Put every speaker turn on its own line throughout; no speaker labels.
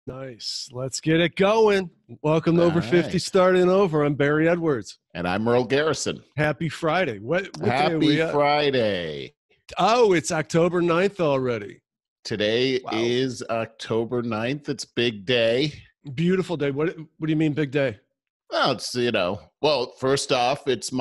Nice. Let's get it going. Welcome to
All
Over 50
right.
Starting Over. I'm Barry Edwards.
And I'm Merle Garrison.
Happy Friday. What day are
Happy
we at?
Friday.
Oh, it's October 9th already.
Today
Wow.
is October 9th. It's big day.
Beautiful day. What do you mean big day?
Well, well, first off, this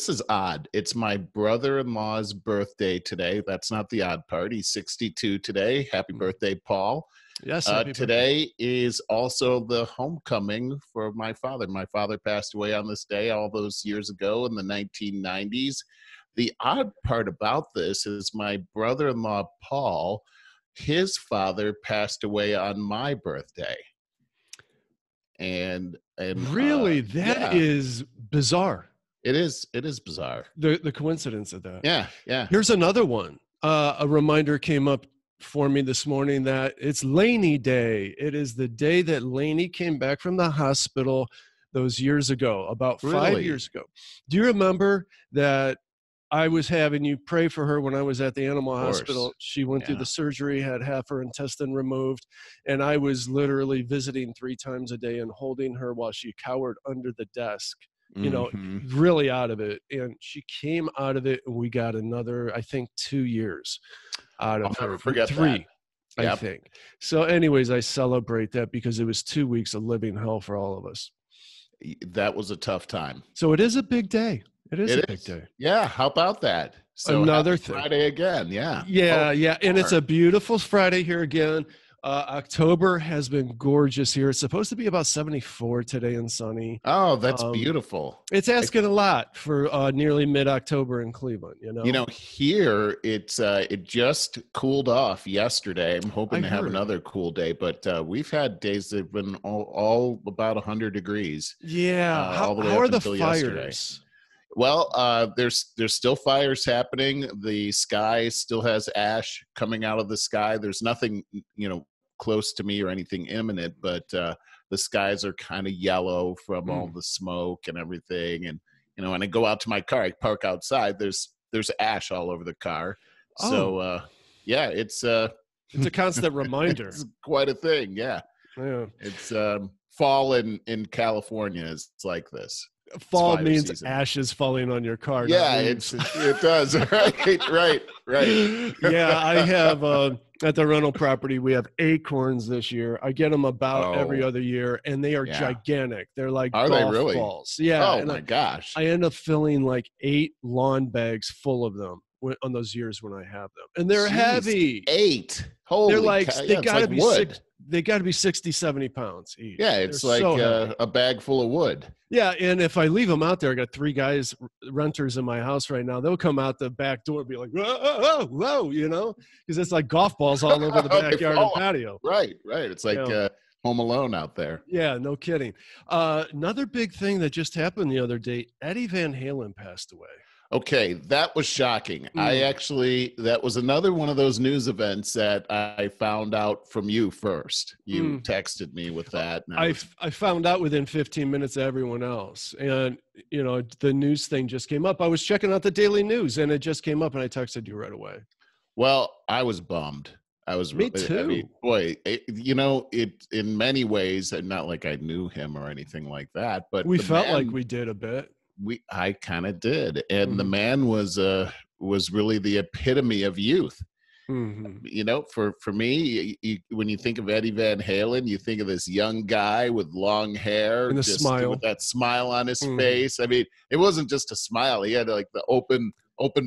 is odd. It's my brother-in-law's birthday today. That's not the odd part. He's 62 today. Happy birthday, Paul.
Yes.
Today is also the homecoming for my father. My father passed away on this day all those years ago in the 1990s. The odd part about this is my brother-in-law, Paul, his father passed away on my birthday. And
really, that is bizarre.
It is bizarre.
The coincidence of that.
Yeah.
Here's another one. A reminder came up for me this morning that it's Laney Day. It is the day that Laney came back from the hospital those years ago, about 5 years ago. Do you remember that I was having you pray for her when I was at the animal hospital? She went through the surgery, had half her intestine removed, and I was literally visiting 3 times a day and holding her while she cowered under the desk, really out of it. And she came out of it, and we got another, I think, 2 years out of her.
Never forget
3,
that.
I think. So anyways, I celebrate that because it was 2 weeks of living hell for all of us.
That was a tough time.
So it is a big day. It is a big day.
Yeah, how about that? So
another thing.
Friday again, yeah.
Yeah. And it's a beautiful Friday here again. October has been gorgeous here. It's supposed to be about 74 today and sunny.
Oh, that's beautiful.
It's asking a lot for nearly mid-October in Cleveland,
Here it just cooled off yesterday. I'm hoping to have another cool day, but we've had days that have been all about 100 degrees.
Yeah. How are the fires?
Well, there's still fires happening. The sky still has ash coming out of the sky. There's nothing, close to me or anything imminent, but the skies are kind of yellow from all the smoke and everything. And, when I go out to my car, I park outside, there's ash all over the car. So, it's a
constant reminder.
It's quite a thing. Yeah. It's fall in California is like this.
Fall means season. Ashes falling on your car.
Yeah, it does. Right.
Yeah, I have at the rental property, we have acorns this year. I get them about every other year, and they are gigantic. They're like golf balls. Yeah.
Oh, my gosh.
I end up filling like 8 lawn bags full of them on those years when I have them. And they're heavy.
8. Holy
They're like, they got to be
wood.
They got to be 60, 70 pounds each.
Yeah, it's like a bag full of wood.
Yeah, and if I leave them out there, I got 3 guys, renters in my house right now. They'll come out the back door and be like, whoa, because it's like golf balls all over the backyard and patio.
Right. It's like Home Alone out there.
Yeah, no kidding. Another big thing that just happened the other day, Eddie Van Halen passed away.
Okay, that was shocking. That was another one of those news events that I found out from you first. You texted me with that.
I found out within 15 minutes of everyone else. And, the news thing just came up. I was checking out the daily news and it just came up and I texted you right away.
Well, I was bummed.
Me too.
I mean, boy, it in many ways, not like I knew him or anything like that, but
we felt like we did a bit.
I kind of did. And the man was really the epitome of youth. For me, when you think of Eddie Van Halen, you think of this young guy with long hair
and smile,
with that smile on his face. I mean, it wasn't just a smile. He had like the open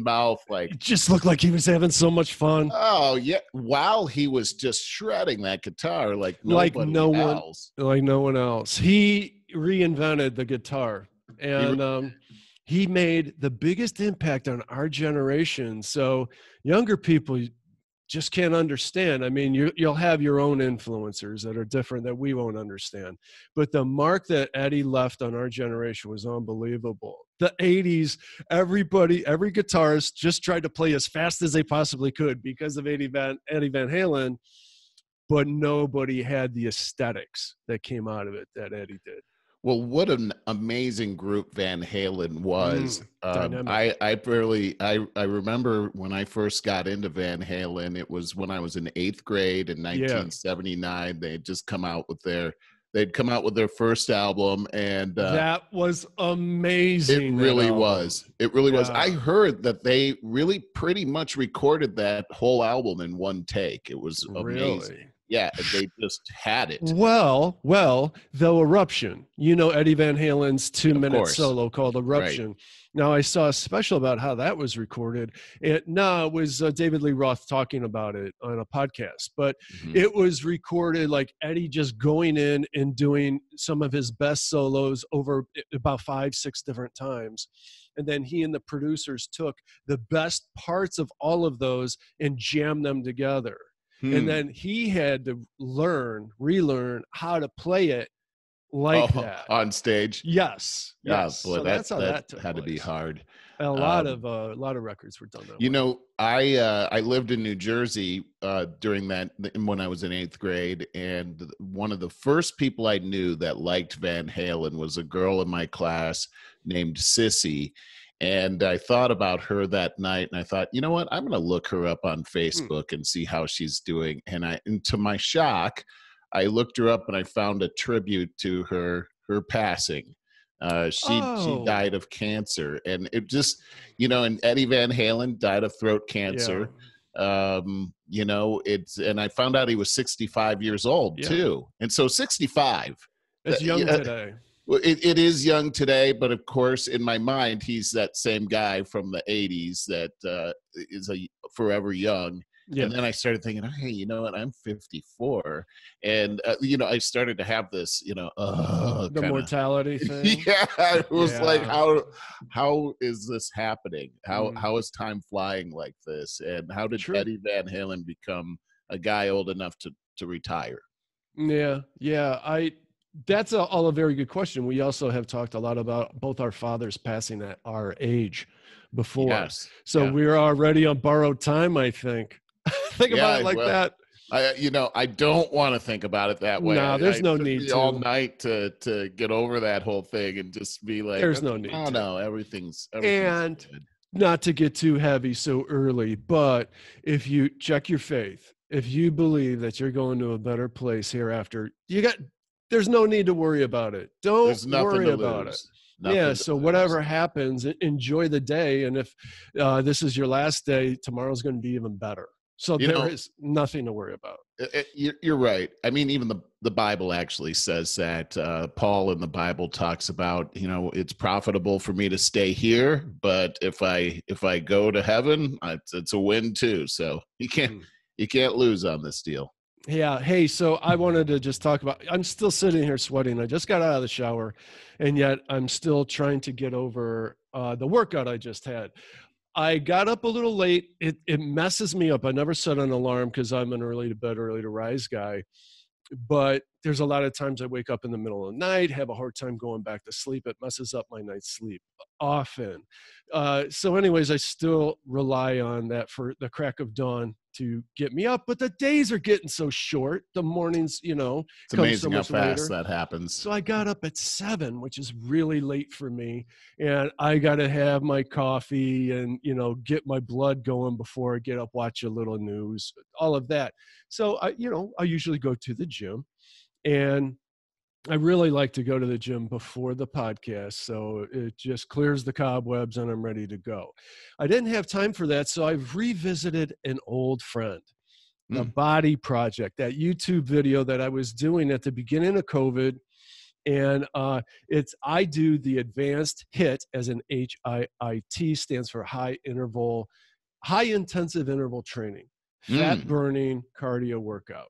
mouth, like
it just looked like he was having so much fun.
Oh yeah. While he was just shredding that guitar like no
one else. He reinvented the guitar. And he made the biggest impact on our generation. So younger people just can't understand. I mean, you'll have your own influencers that are different that we won't understand. But the mark that Eddie left on our generation was unbelievable. The 80s, every guitarist just tried to play as fast as they possibly could because of Eddie Van Halen, but nobody had the aesthetics that came out of it that Eddie did.
Well, what an amazing group Van Halen was.
Dynamic.
I remember when I first got into Van Halen, it was when I was in 8th grade in
Yeah.
1979. They'd come out with their first album, and
That was
it
amazing, that
really
album.
was. It really was. I
Yeah.
heard that they really pretty much recorded that whole album in one take. It was amazing.
Really?
Yeah, they just had it.
Well, though Eruption, Eddie Van Halen's
Of
2-minute
course.
solo called
Right.
Eruption. Now, I saw a special about how that was recorded. It was David Lee Roth talking about it on a podcast, but
Mhm.
it was recorded like Eddie just going in and doing some of his best solos over about 5-6 different times. And then he and the producers took the best parts of all of those and jammed them together. And then he had to relearn how to play it like that.
On stage.
Yes.
Yeah,
Yes.
boy,
So that's how that took
had to be
place.
hard.
A lot of records were done that way.
I lived in New Jersey during when I was in 8th grade, and one of the first people I knew that liked Van Halen was a girl in my class named Sissy. And I thought about her that night, and I thought, you know what? I'm going to look her up on Facebook and see how she's doing. And to my shock, I looked her up and I found a tribute to her passing. She died of cancer, and it just, and Eddie Van Halen died of throat cancer.
Yeah.
And I found out he was 65 years old too. And so 65.
It's young today.
Well, it is young today, but of course, in my mind, he's that same guy from the 80s that is forever young. Yeah. And then I started thinking, hey, you know what? I'm 54. And, I started to have this,
the mortality thing.
Yeah. It was like, how is this happening? How is time flying like this? And how did Eddie Van Halen become a guy old enough to retire?
Yeah. That's all a very good question. We also have talked a lot about both our fathers passing at our age before.
Yes.
So we're already on borrowed time, I think. Think about it like that.
I don't want to think about it that way.
No, there's no need to.
All night to get over that whole thing and just be like,
there's no need to.
No, everything's
and
good.
Not to get too heavy so early, but if you check your faith, if you believe that you're going to a better place hereafter, there's no need to worry about it. Don't worry about it. So whatever happens, enjoy the day. And if this is your last day, tomorrow's going to be even better. So there is nothing to worry about.
You're right. I mean, even the Bible actually says that. Paul in the Bible talks about, it's profitable for me to stay here, but if I go to heaven, it's a win too. So you can't lose on this deal.
Yeah. Hey, so I wanted to just talk about, I'm still sitting here sweating. I just got out of the shower, and yet I'm still trying to get over the workout I just had. I got up a little late. It messes me up. I never set an alarm because I'm an early to bed, early to rise guy. But there's a lot of times I wake up in the middle of the night, have a hard time going back to sleep. It messes up my night's sleep often. So anyways, I still rely on that for the crack of dawn to get me up. But the days are getting so short. The mornings,
it's amazing how fast that happens.
So I got up at 7, which is really late for me. And I got to have my coffee and, get my blood going before I get up, watch a little news, all of that. So I usually go to the gym, and I really like to go to the gym before the podcast, so it just clears the cobwebs and I'm ready to go. I didn't have time for that, so I've revisited an old friend, The Body Project, that YouTube video that I was doing at the beginning of COVID. And I do the advanced HIIT, as in HIIT, stands for high intensive interval training, fat burning cardio workout.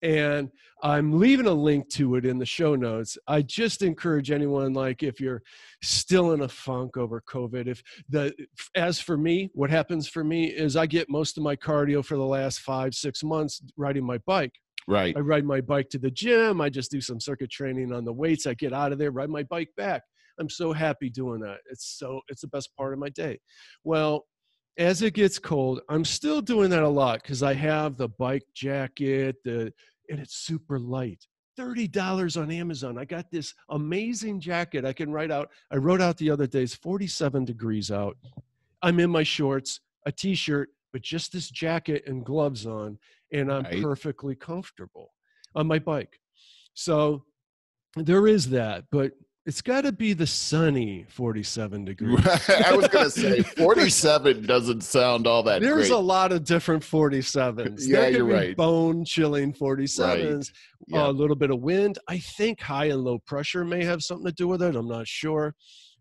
And I'm leaving a link to it in the show notes. I just encourage anyone, like, if you're still in a funk over COVID, as for me, what happens for me is I get most of my cardio for the last 5-6 months riding my bike.
Right.
I ride my bike to the gym. I just do some circuit training on the weights. I get out of there, ride my bike back. I'm so happy doing that. It's the best part of my day. Well, as it gets cold, I'm still doing that a lot because I have the bike jacket, and it's super light. $30 on Amazon. I got this amazing jacket. I wrote out the other day, it's 47 degrees out. I'm in my shorts, a t-shirt, but just this jacket and gloves on, and I'm
Right.
perfectly comfortable on my bike. So there is that, but it's got to be the sunny 47 degrees.
I was going to say 47 doesn't sound all that
There's
great.
a lot of different 47s.
Yeah,
there
you're
could be
right.
bone-chilling 47s,
Right. Yeah.
a little bit of wind. I think high and low pressure may have something to do with it. I'm not sure.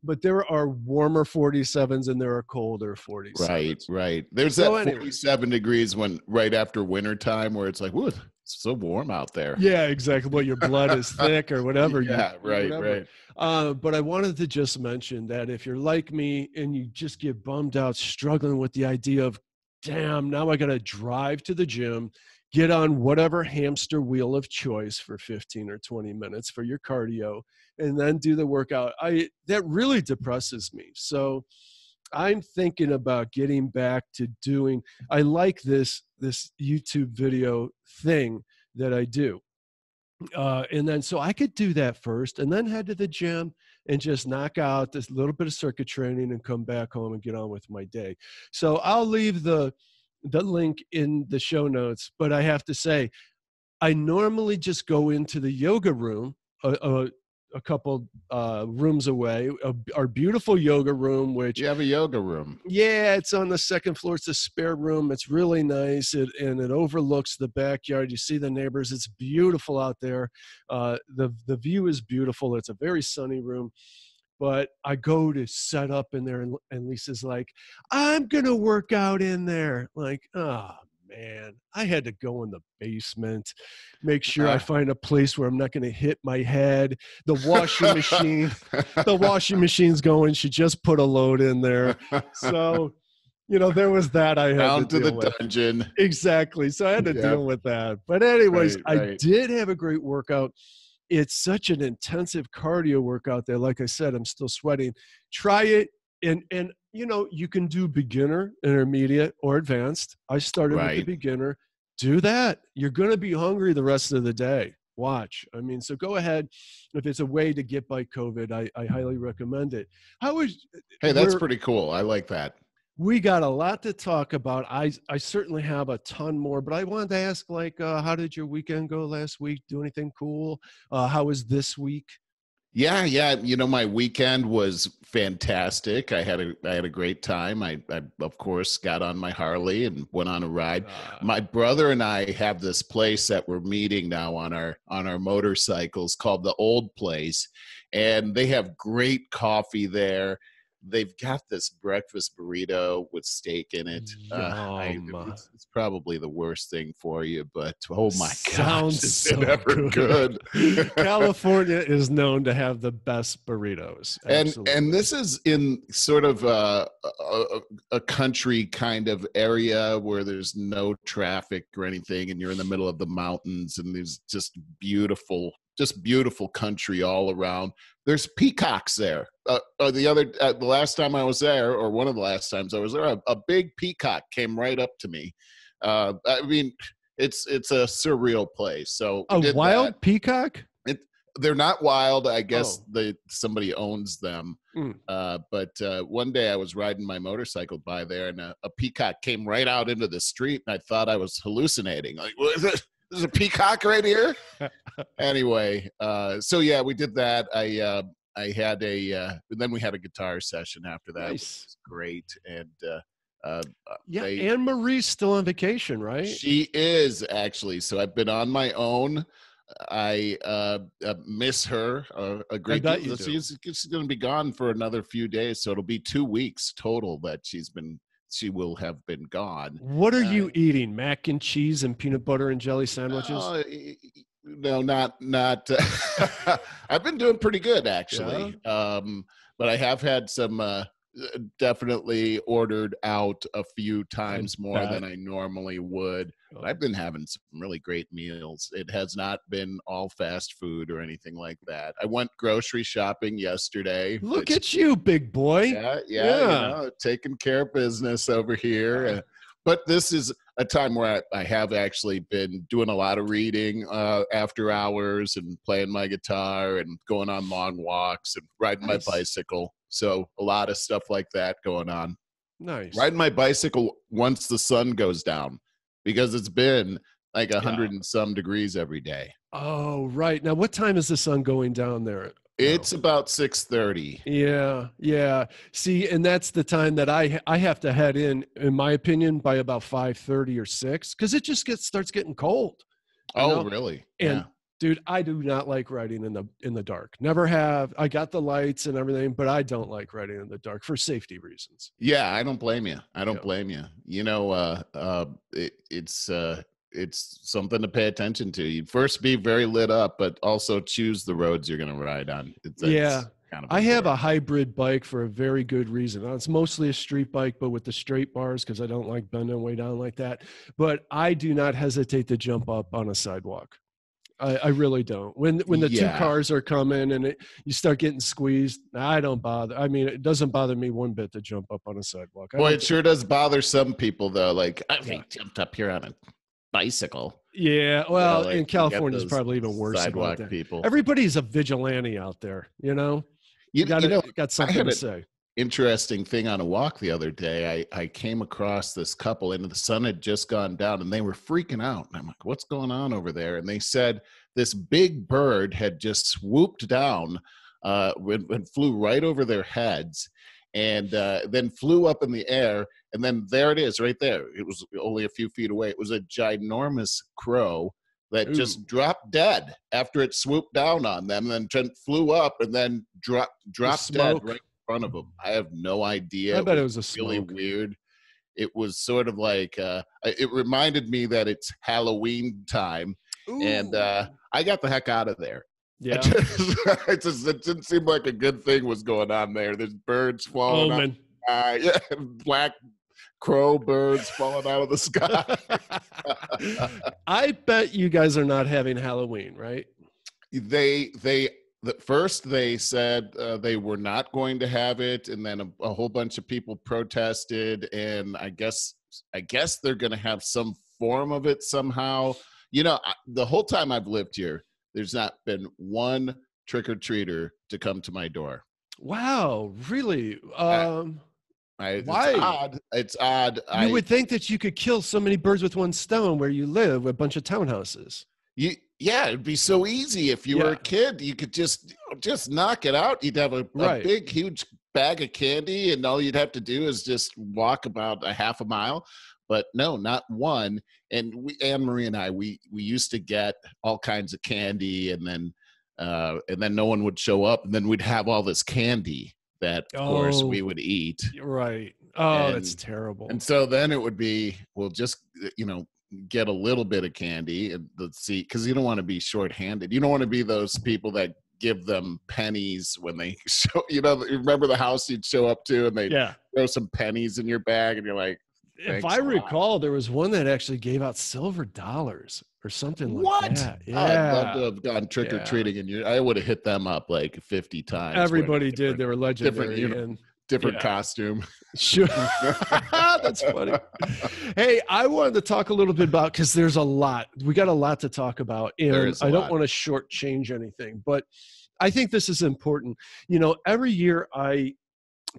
But there are warmer 47s and there are colder 47s.
Right, right. There's
So
that
anyway.
47 degrees when right after winter time where it's like, whoa, it's so warm out there.
Yeah, exactly. Well, your blood is thick or whatever.
Yeah, right,
whatever.
right.
But I wanted to just mention that if you're like me and you just get bummed out, struggling with the idea of, damn, now I got to drive to the gym, get on whatever hamster wheel of choice for 15 or 20 minutes for your cardio, and then do the workout. That really depresses me. So I'm thinking about getting back to doing, I like this YouTube video thing that I do. And then so I could do that first and then head to the gym and just knock out this little bit of circuit training and come back home and get on with my day. So I'll leave the link in the show notes, but I have to say, I normally just go into the yoga room, a couple rooms away, our beautiful yoga room, which
You have a yoga room.
yeah, it's on the second floor. It's a spare room. It's really nice, and it overlooks the backyard. You see the neighbors. It's beautiful out there. The view is beautiful. It's a very sunny room. But I go to set up in there, and Lisa's like, "I'm gonna work out in there." Like, oh man, I had to go in the basement, make sure I find a place where I'm not going to hit my head. The washing machine's going. She just put a load in there. So, there was that I had
Down to the
with.
dungeon.
Exactly. So I had to deal with that. But anyways,
Right.
I did have a great workout. It's such an intensive cardio workout there. Like I said, I'm still sweating. Try it. And you can do beginner, intermediate, or advanced. I started with the beginner. Do that. You're going to be hungry the rest of the day. Watch. So go ahead. If it's a way to get by COVID, I highly recommend it.
Hey, that's pretty cool. I like that.
We got a lot to talk about. I certainly have a ton more, but I wanted to ask, how did your weekend go last week? Do anything cool? How was this week?
Yeah. My weekend was fantastic. I had a great time. I of course got on my Harley and went on a ride. My brother and I have this place that we're meeting now on our motorcycles called the Old Place, and they have great coffee there. They've got this breakfast burrito with steak in it. It's probably the worst thing for you, but oh my gosh, is it ever good.
California is known to have the best burritos.
And this is in sort of a country kind of area where there's no traffic or anything, and you're in the middle of the mountains, and there's just beautiful country all around. There's peacocks there. The last time I was there, or one of the last times I was there, a big peacock came right up to me. It's a surreal place. So
a wild peacock?
They're not wild. I guess somebody owns them. But one day I was riding my motorcycle by there, and a peacock came right out into the street, and I thought I was hallucinating. Like, what is it? There's a peacock right here. Anyway, so yeah, we did that. I had then we had a guitar session after that.
Nice.
Which was great. And
Anne Marie's still on vacation, right?
She is, actually. So I've been on my own. I miss her a great deal. She's going to be gone for another few days, so it'll be 2 weeks total that she will have been gone.
What are you eating? Mac and cheese and peanut butter and jelly sandwiches?
No, not. I've been doing pretty good, actually. Yeah? But I have had some definitely ordered out a few times more than I normally would. But I've been having some really great meals. It has not been all fast food or anything like that. I went grocery shopping yesterday.
Look at you, big boy.
Yeah. Taking care of business over here. but this is a time where I have actually been doing a lot of reading after hours and playing my guitar and going on long walks and riding my bicycle. So a lot of stuff like that going on.
Nice.
Riding my bicycle once the sun goes down, because it's been like 100 and some degrees every day.
Oh, right. Now, what time is the sun going down there?
It's about 6:30.
Yeah. See, and that's the time that I have to head in my opinion, by about 5:30 or 6, because it just starts getting cold.
Oh, really?
And dude, I do not like riding in the dark. Never have. I got the lights and everything, but I don't like riding in the dark for safety reasons.
Yeah, I don't blame you. I don't blame you. You know, it's something to pay attention to. You'd first be very lit up, but also choose the roads you're going to ride on. Kind of
I have a hybrid bike for a very good reason. It's mostly a street bike, but with the straight bars, because I don't like bending way down like that. But I do not hesitate to jump up on a sidewalk. I really don't. When the two cars are coming and you start getting squeezed, I don't bother. I mean, it doesn't bother me one bit to jump up on a sidewalk.
Boy, it sure does bother some people, though. Like, I jumped up here on a bicycle.
Yeah, well, in California, it's probably even worse.
Sidewalk people.
Everybody's a vigilante out there, you know? You got something to say.
Interesting thing on a walk the other day. I came across this couple and the sun had just gone down and they were freaking out. And I'm like, what's going on over there? And they said this big bird had just swooped down and flew right over their heads and then flew up in the air. And then there it is right there. It was only a few feet away. It was a ginormous crow that just dropped dead after it swooped down on them and then flew up and then dropped dead right front of them. I have no idea.
I bet it was a
really weird. It was sort of like it reminded me that it's Halloween time. Ooh. And I got the heck out of there.
Yeah,
it didn't seem like a good thing was going on there. There's birds falling out, black crow birds falling out of the sky.
I bet you guys are not having Halloween, right?
First they said they were not going to have it, and then a whole bunch of people protested, and I guess they're going to have some form of it somehow. You know, the whole time I've lived here, there's not been one trick-or-treater to come to my door.
Wow, really?
Why? It's odd.
You would think that you could kill so many birds with one stone where you live, a bunch of townhouses.
Yeah, it'd be so easy if you were a kid. You could just knock it out. You'd have a big, huge bag of candy, and all you'd have to do is just walk about a half a mile. But no, not one. And Anne Marie and I, we used to get all kinds of candy, and then no one would show up, and then we'd have all this candy that, of course, we would eat.
Right. Oh, that's terrible.
And so then it would be, well, just get a little bit of candy and let's see, because you don't want to be shorthanded. You don't want to be those people that give them pennies when they show, remember the house you'd show up to and they throw some pennies in your bag and you're like,
if I recall, there was one that actually gave out silver dollars or something like that. Yeah.
I'd love to have gone trick-or-treating and I would have hit them up like 50 times.
Everybody did. They were legendary.
Different costume.
Sure. That's funny. Hey, I wanted to talk a little bit about, because there's a lot. We got a lot to talk about. And I don't want to shortchange anything, but I think this is important. Every year I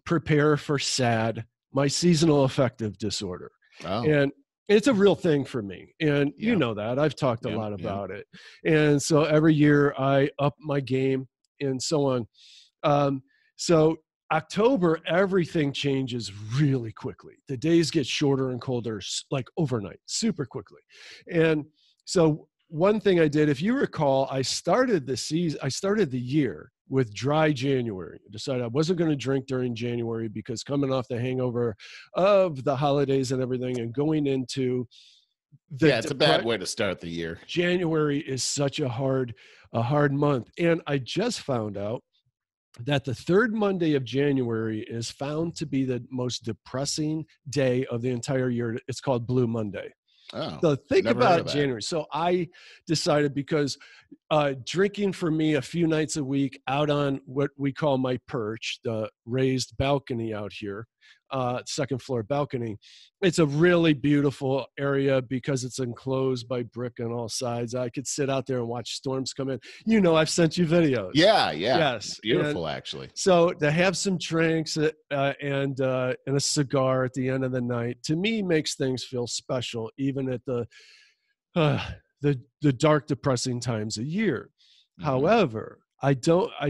prepare for SAD, my seasonal affective disorder. Oh. And it's a real thing for me. And you know that. I've talked a lot about it. And so every year I up my game and so on. So October, everything changes really quickly. The days get shorter and colder, like overnight, super quickly. And so one thing I did, if you recall, I started the year with dry January. I decided I wasn't going to drink during January because coming off the hangover of the holidays and everything and going into
it's a bad way to start the year.
January is such a hard month. And I just found out that the third Monday of January is found to be the most depressing day of the entire year. It's called Blue Monday.
Oh,
so think about January. So I decided, because drinking for me a few nights a week out on what we call my perch, the raised balcony out here, second floor balcony. It's a really beautiful area because it's enclosed by brick on all sides. I could sit out there and watch storms come in. You know, I've sent you videos.
Yeah.
Yes.
Beautiful,
And
actually.
so to have some drinks and a cigar at the end of the night, to me, makes things feel special, even at uh, the dark, depressing times of year. However, I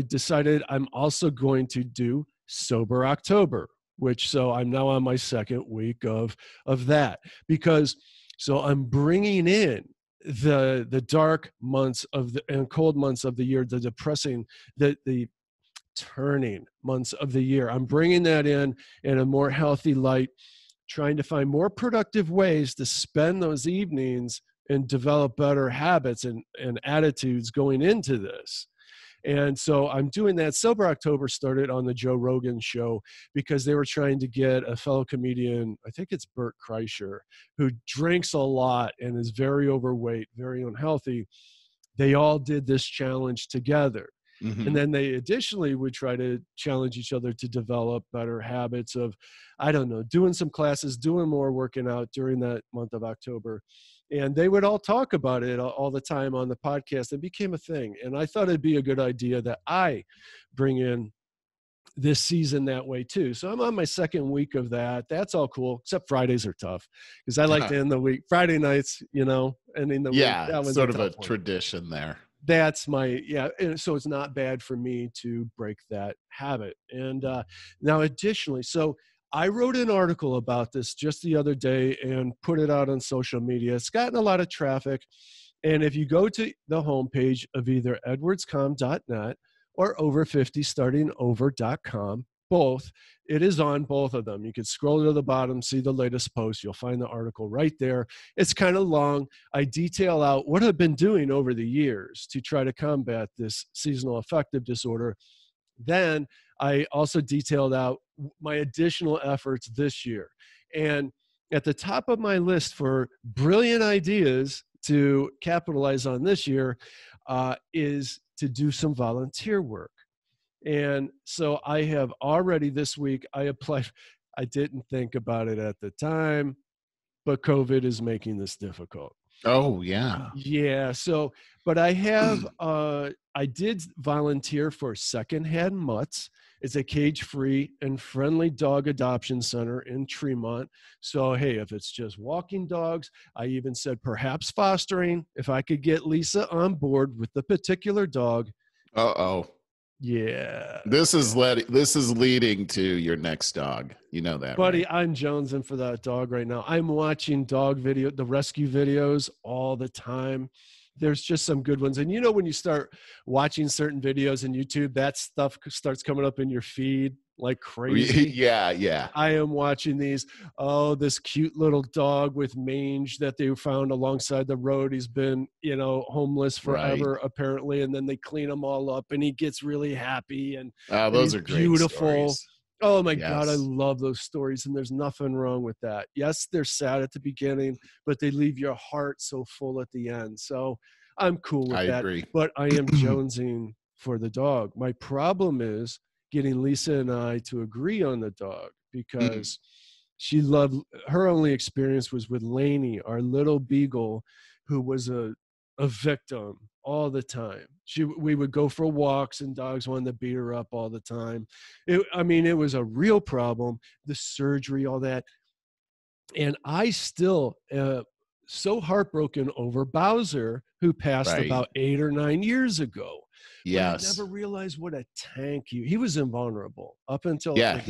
decided I'm also going to do Sober October, so I'm now on my second week of that, because so I'm bringing in the dark months and cold months of the year, the depressing, the turning months of the year. I'm bringing that in a more healthy light, trying to find more productive ways to spend those evenings and develop better habits and attitudes going into this. And so I'm doing that. Sober October started on the Joe Rogan show because they were trying to get a fellow comedian, I think it's Bert Kreischer, who drinks a lot and is very overweight, very unhealthy. They all did this challenge together. And then they additionally would try to challenge each other to develop better habits of, I don't know, doing some classes, doing more working out during that month of October. And they would all talk about it all the time on the podcast. It became a thing. And I thought it'd be a good idea that I bring in this season that way too. So I'm on my second week of that. That's all cool, except Fridays are tough because I like to end the week. Friday nights, ending the week.
Yeah,
That
sort of a tradition there.
That's and so it's not bad for me to break that habit. And now additionally, so I wrote an article about this just the other day and put it out on social media. It's gotten a lot of traffic. And if you go to the homepage of either edwardscom.net or over50startingover.com, both, it is on both of them. You can scroll to the bottom, see the latest post. You'll find the article right there. It's kind of long. I detail out what I've been doing over the years to try to combat this seasonal affective disorder. Then I also detailed out my additional efforts this year. And at the top of my list for brilliant ideas to capitalize on this year is to do some volunteer work. And so I have already this week, I applied. I didn't think about it at the time, but COVID is making this difficult.
Oh, yeah.
Yeah. So, but I have, I did volunteer for Secondhand Mutts. It's a cage-free and friendly dog adoption center in Tremont. So, hey, if it's just walking dogs, I even said perhaps fostering, if I could get Lisa on board with the particular dog.
Uh-oh.
Yeah.
This is leading to your next dog. You know that,
buddy,
right?
I'm jonesing for that dog right now. I'm watching the rescue videos all the time. There's just some good ones. And when you start watching certain videos in YouTube, that stuff starts coming up in your feed like crazy.
Yeah.
I am watching these. Oh, this cute little dog with mange that they found alongside the road. He's been, homeless forever, apparently. And then they clean him all up and he gets really happy. And
those are great
beautiful.
Stories.
Oh my God, I love those stories. And there's nothing wrong with that. Yes, they're sad at the beginning, but they leave your heart so full at the end. So I'm cool with that.
Agree.
But I am jonesing for the dog. My problem is getting Lisa and I to agree on the dog because her only experience was with Lainey, our little beagle, who was a victim all the time. We would go for walks and dogs wanted to beat her up all the time. It was a real problem, the surgery, all that. And I still so heartbroken over Bowser, who passed about 8 or 9 years ago.
Yes.
But I never realized what a tank he was invulnerable up until
he
died.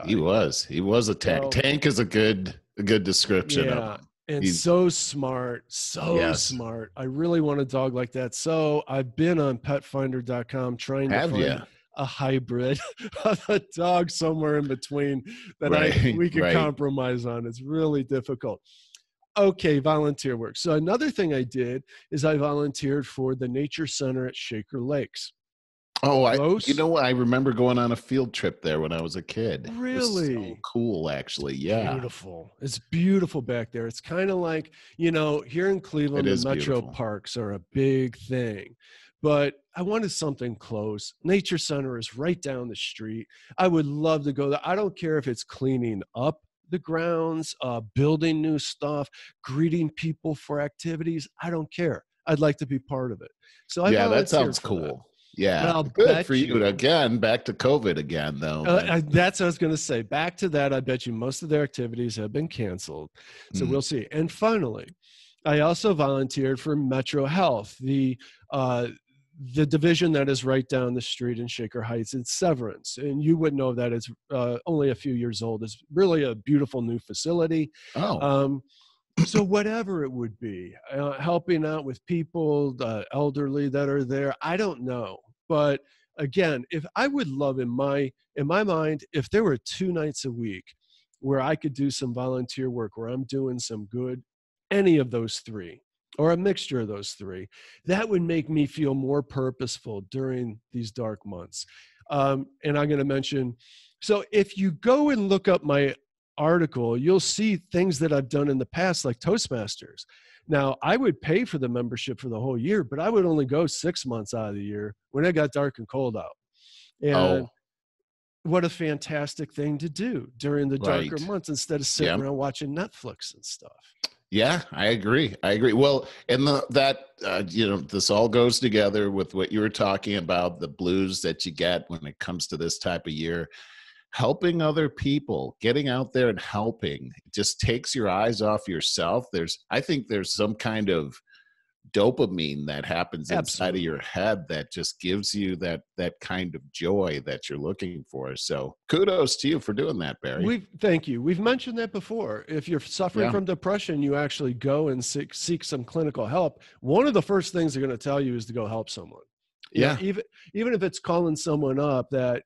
He was a tank. Tank is a good description of him.
And so smart, smart. I really want a dog like that. So I've been on petfinder.com trying to find a hybrid of a dog somewhere in between that we can compromise on. It's really difficult. Okay, volunteer work. So another thing I did is I volunteered for the Nature Center at Shaker Lakes.
Oh, I remember going on a field trip there when I was a kid.
Really?
It was so cool, actually. Yeah.
Beautiful. It's beautiful back there. It's kind of like, here in Cleveland, the metro parks are a big thing. but I wanted something close. Nature Center is right down the street. I would love to go there. I don't care if it's cleaning up the grounds, building new stuff, greeting people for activities. I don't care. I'd like to be part of it. So I
Yeah, that
volunteered
sounds
for that.
cool.
But
Yeah,
I'll
good for
bet
you.
you,
Again, back to COVID again, though. But
that's what I was going to say. Back to that, I bet you most of their activities have been canceled. So
mm.
we'll see. And finally, I also volunteered for Metro Health, uh, the division that is right down the street in Shaker Heights in Severance. And you would know that it's only a few years old. It's really a beautiful new facility.
Oh,
Um, so whatever it would be, helping out with people, the elderly that are there, I don't know. But again, if I would love in my mind, if there were 2 nights a week where I could do some volunteer work, where I'm doing some good, any of those three, or a mixture of those three, that would make me feel more purposeful during these dark months. And I'm going to mention, so if you go and look up my article, you'll see things that I've done in the past, like Toastmasters. Now, I would pay for the membership for the whole year, but I would only go 6 months out of the year when it got dark and cold out. And
oh,
what a fantastic thing to do during the darker
right.
months instead of sitting
Yeah.
around watching Netflix and stuff.
Yeah, I agree. I agree. Well, and this all goes together with what you were talking about, the blues that you get when it comes to this type of year. Helping other people, getting out there and helping, it just takes your eyes off yourself. I think there's some kind of dopamine that happens inside of
Absolutely.
your head that just gives you that kind of joy that you're looking for. So kudos to you for doing that, Barry.
Thank you. We've mentioned that before. If you're suffering
Yeah.
from depression, you actually go and seek some clinical help. One of the first things they're going to tell you is to go help someone.
Yeah.
Even if it's calling someone up that,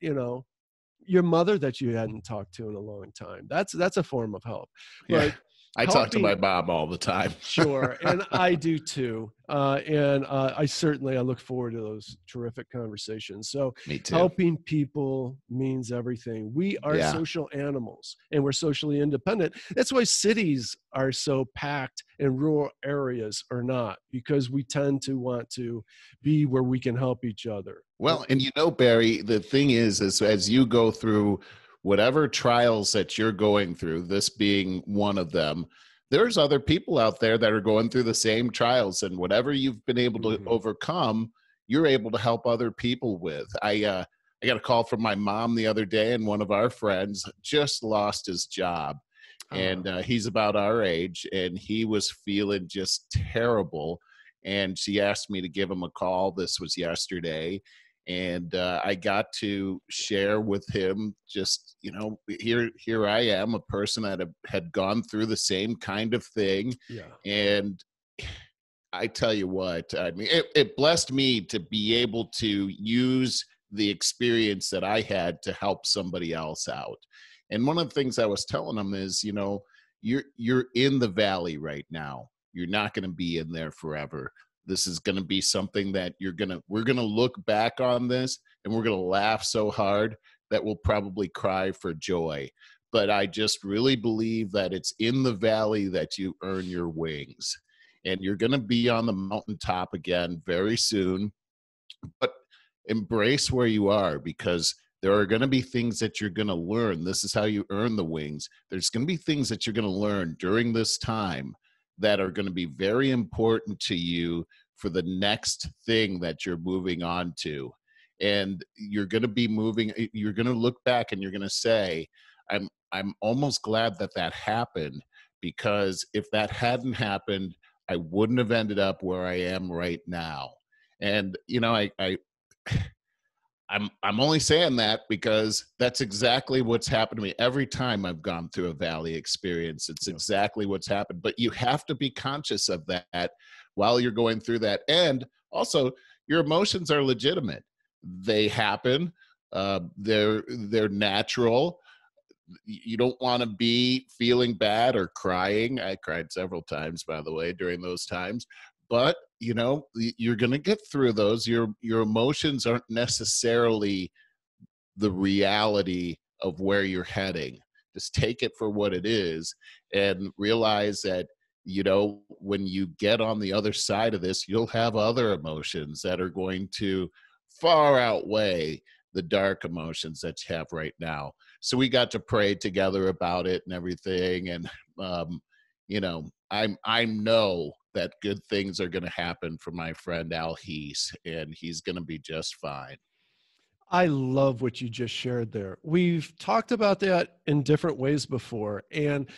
your mother that you hadn't talked to in a long time. That's a form of help.
Yeah.
But
I talk to my mom all the time.
Sure, and I do too. And I look forward to those terrific conversations. So
Me too.
helping people means everything. We are
Yeah.
social animals, and we're socially independent. That's why cities are so packed and rural areas are not, because we tend to want to be where we can help each other.
Well, and Barry, the thing is as you go through whatever trials that you're going through, this being one of them, there's other people out there that are going through the same trials, and whatever you've been able to overcome, you're able to help other people with. I got a call from my mom the other day, and one of our friends just lost his job. And he's about our age, and he was feeling just terrible. And she asked me to give him a call. This was yesterday. And I got to share with him just, here I am, a person that had gone through the same kind of thing.
Yeah.
And I tell you what, I mean, it blessed me to be able to use the experience that I had to help somebody else out. And one of the things I was telling him is, you're in the valley right now. You're not going to be in there forever. This is going to be something that we're going to look back on this, and we're going to laugh so hard that we'll probably cry for joy. But I just really believe that it's in the valley that you earn your wings, and you're going to be on the mountaintop again very soon. But embrace where you are, because there are going to be things that you're going to learn. This is how you earn the wings. There's going to be things that you're going to learn during this time that are going to be very important to you for the next thing that you're moving on to. And you're going to look back and you're going to say, I'm almost glad that happened, because if that hadn't happened, I wouldn't have ended up where I am right now. And, I'm only saying that because that's exactly what's happened to me every time I've gone through a valley experience. It's exactly what's happened. But you have to be conscious of that while you're going through that. And also, your emotions are legitimate. They happen. They're natural. You don't want to be feeling bad or crying. I cried several times, by the way, during those times. But you're going to get through those. Your emotions aren't necessarily the reality of where you're heading. Just take it for what it is, and realize that you know, when you get on the other side of this, you'll have other emotions that are going to far outweigh the dark emotions that you have right now. So we got to pray together about it and everything. And, you know, I know that good things are going to happen for my friend Al Hees, and he's going to be just fine.
I love what you just shared there. We've talked about that in different ways before, and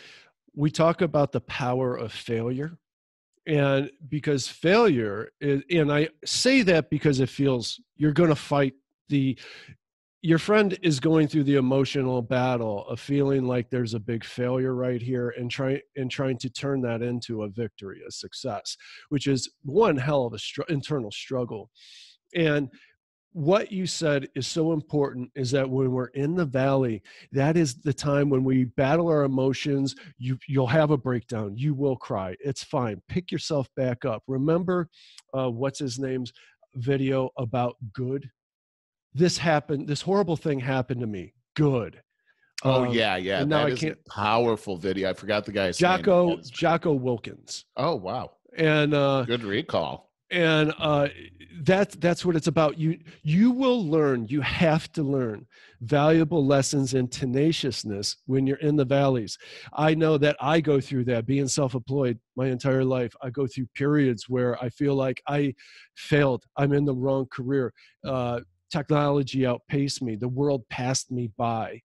we talk about the power of failure. And because failure is, and I say that because it feels you're going to fight the, your friend is going through the emotional battle of feeling like there's a big failure right here, and trying to turn that into a victory, a success, which is one hell of a internal struggle. And what you said is so important, is that when we're in the valley, that is the time when we battle our emotions. You'll have a breakdown. You will cry. It's fine. Pick yourself back up. Remember what's his name's video about good? This happened. This horrible thing happened to me. Good.
Oh yeah, yeah.
And now
That
I
is a
can't.
powerful video. I forgot the guy's name.
Jocko Wilkins.
Oh wow.
And
Good recall.
and that's what it's about. You will learn, you have to learn valuable lessons in tenaciousness when you're in the valleys. I know that I go through that, being self-employed my entire life. I go through periods where I feel like I failed, I'm in the wrong career, technology outpaced me, the world passed me by.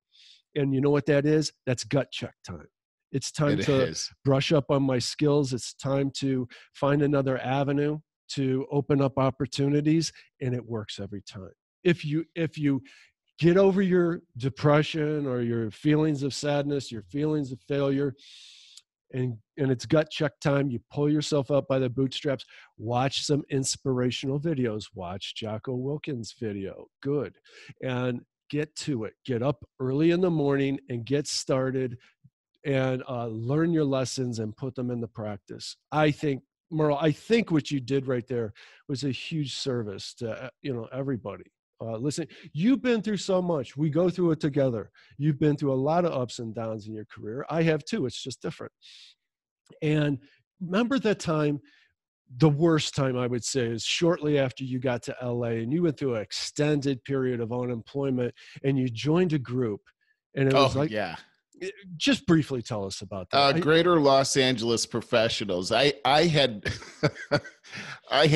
And you know what that is? That's gut check time. It's time to brush up on my skills. It's time to find another avenue to open up opportunities, and it works every time. If you get over your depression or your feelings of sadness, your feelings of failure, and it's gut check time, you pull yourself up by the bootstraps, watch some inspirational videos, watch Jocko Wilkins' video, good, and get to it. Get up early in the morning and get started, and learn your lessons and put them into practice. I think, Merle, I think what you did right there was a huge service to everybody. Listen, you've been through so much. We go through it together. You've been through a lot of ups and downs in your career. I have too. It's just different. And remember that time, the worst time I would say is shortly after you got to LA and you went through an extended period of unemployment and you joined a group, and it was like,
yeah.
Just briefly tell us about that.
Greater Los Angeles Professionals. I had I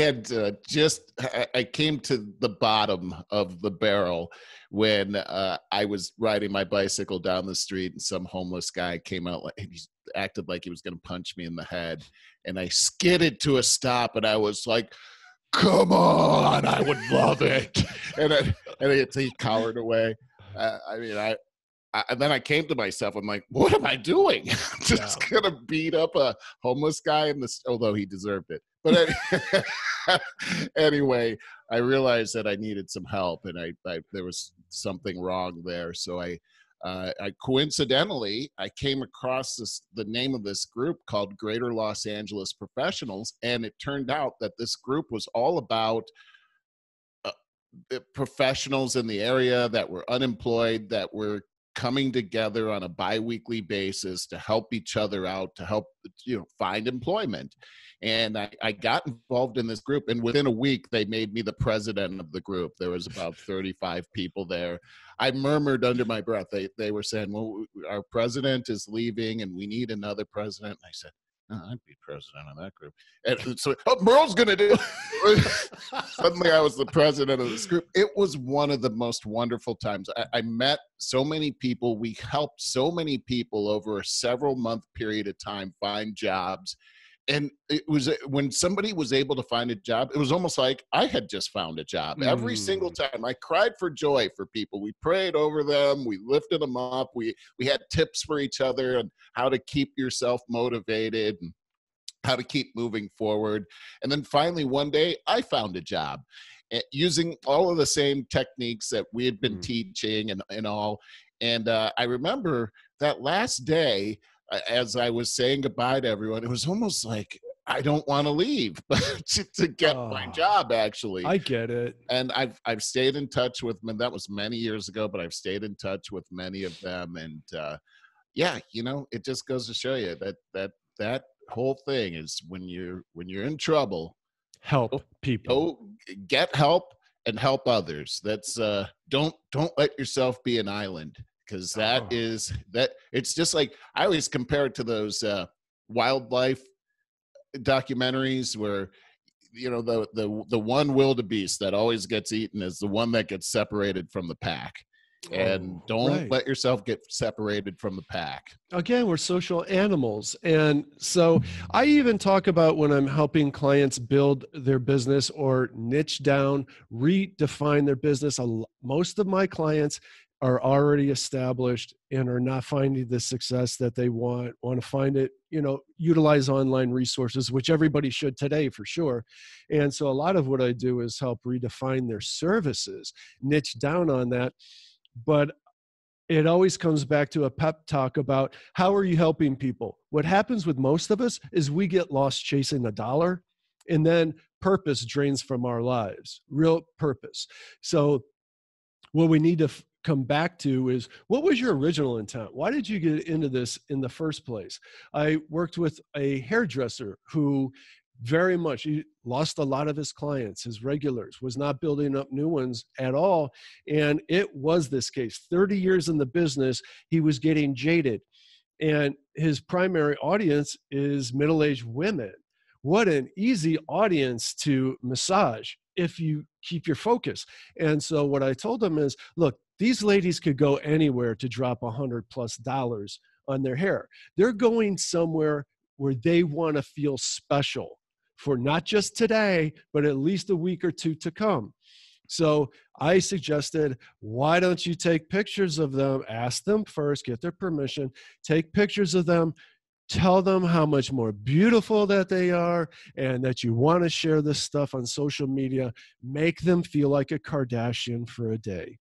came to the bottom of the barrel when I was riding my bicycle down the street and some homeless guy came out, like he acted like he was going to punch me in the head, and I skidded to a stop and I was like, come on, I would love it. and he cowered away. And then I came to myself. I'm like, what am I doing? I'm just going to beat up a homeless guy although he deserved it. But anyway, I realized that I needed some help, and I there was something wrong there. So I coincidentally, I came across the name of this group called Greater Los Angeles Professionals. And it turned out that this group was all about professionals in the area that were unemployed, that were coming together on a biweekly basis to help each other out, to help find employment. And I got involved in this group, and within a week they made me the president of the group. There was about 35 people there. I murmured under my breath. They were saying, well, our president is leaving and we need another president. And I said, no, I'd be president of that group. And so, Merle's going to do it. Suddenly I was the president of this group. It was one of the most wonderful times. I met so many people. We helped so many people over a several month period of time find jobs. And it was when somebody was able to find a job, it was almost like I had just found a job. Every single time I cried for joy for people. We prayed over them. We lifted them up. We had tips for each other on how to keep yourself motivated and how to keep moving forward. And then finally, one day I found a job using all of the same techniques that we had been teaching and all. And I remember that last day, as I was saying goodbye to everyone, it was almost like I don't want to leave, but to get my job, actually.
I get it.
And I've stayed in touch with them. That was many years ago, but I've stayed in touch with many of them. And it just goes to show you that whole thing is when you're in trouble,
Help
go,
people.
go get help and help others. That's don't let yourself be an island, because that
Oh,
is that it's just like I always compare it to those wildlife documentaries where the one wildebeest that always gets eaten is the one that gets separated from the pack. And
oh,
don't
right.
let yourself get separated from the pack.
Again, we're social animals. And so I even talk about when I'm helping clients build their business or niche down, redefine their business. Most of my clients are already established and are not finding the success that they want to find it, utilize online resources, which everybody should today for sure. And so a lot of what I do is help redefine their services, niche down on that. But it always comes back to a pep talk about how are you helping people? What happens with most of us is we get lost chasing the dollar, and then purpose drains from our lives, real purpose. So what we need to come back to is, what was your original intent? Why did you get into this in the first place? I worked with a hairdresser who very much, he lost a lot of his clients, his regulars, was not building up new ones at all. And it was this case. 30 years in the business, he was getting jaded. And his primary audience is middle-aged women. What an easy audience to massage if you keep your focus. And so what I told him is, look, these ladies could go anywhere to drop $100+ on their hair. They're going somewhere where they want to feel special for not just today, but at least a week or two to come. So I suggested, why don't you take pictures of them, ask them first, get their permission, take pictures of them, tell them how much more beautiful that they are and that you want to share this stuff on social media, make them feel like a Kardashian for a day.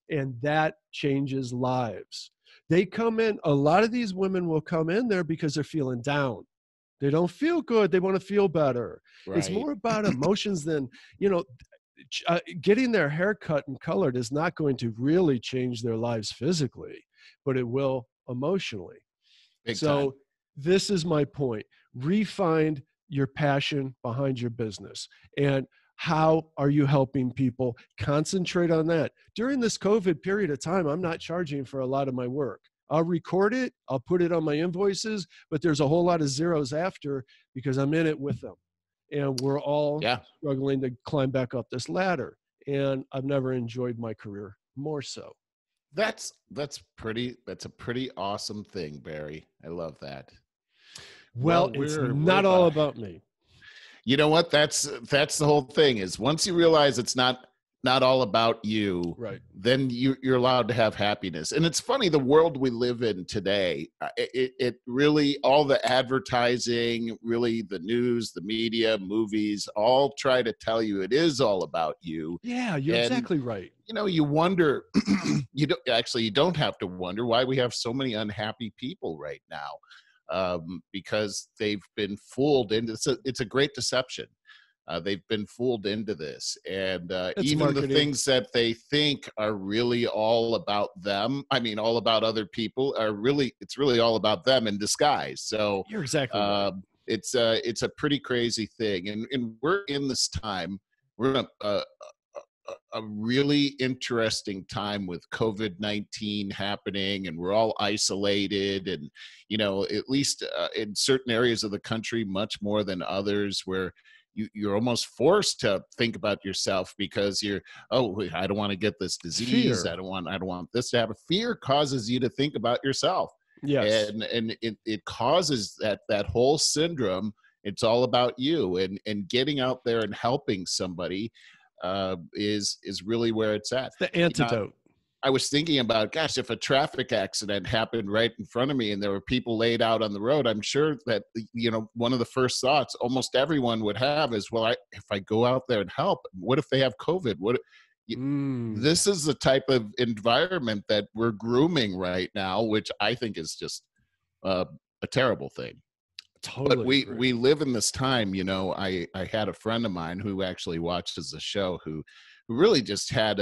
And that changes lives. They come in, a lot of these women will come in there because they're feeling down. They don't feel good. They want to feel better. It's
Right.
more about emotions than, getting their hair cut and colored is not going to really change their lives physically, but it will emotionally.
Big time.
So this is my point. Refind your passion behind your business. And how are you helping people? Concentrate on that. During this COVID period of time, I'm not charging for a lot of my work. I'll record it, I'll put it on my invoices, but there's a whole lot of zeros after because I'm in it with them. And we're all
Yeah.
struggling to climb back up this ladder. And I've never enjoyed my career more so.
That's a pretty awesome thing, Barry. I love that.
Well, it's not all about me.
You know what? That's the whole thing, is once you realize it's not all about you,
Right.
then you're allowed to have happiness. And it's funny, the world we live in today, it really, all the advertising, really the news, the media, movies, all try to tell you it is all about you.
Yeah, you're exactly right.
You wonder, you don't have to wonder why we have so many unhappy people right now. Because they've been fooled into it's a great deception. They've been fooled into this, and even
marketing.
The things that they think are really all about them, all about other people, it's really all about them in disguise. So
you're exactly right.
It's a pretty crazy thing, and we're in this time. We're in a really interesting time with COVID-19 happening, and we're all isolated, and at least in certain areas of the country much more than others, where you're almost forced to think about yourself because I don't want to get this disease.
Fear.
I don't want this to happen. Fear causes you to think about yourself.
Yes.
And it causes that whole syndrome. It's all about you, and getting out there and helping somebody is really where it's at.
It's the antidote.
I was thinking about, gosh, if a traffic accident happened right in front of me and there were people laid out on the road, I'm sure that, one of the first thoughts almost everyone would have is, well, if I go out there and help, what if they have COVID? This is the type of environment that we're grooming right now, which I think is just a terrible thing.
Totally.
But we live in this time. I had a friend of mine who actually watches the show who really just had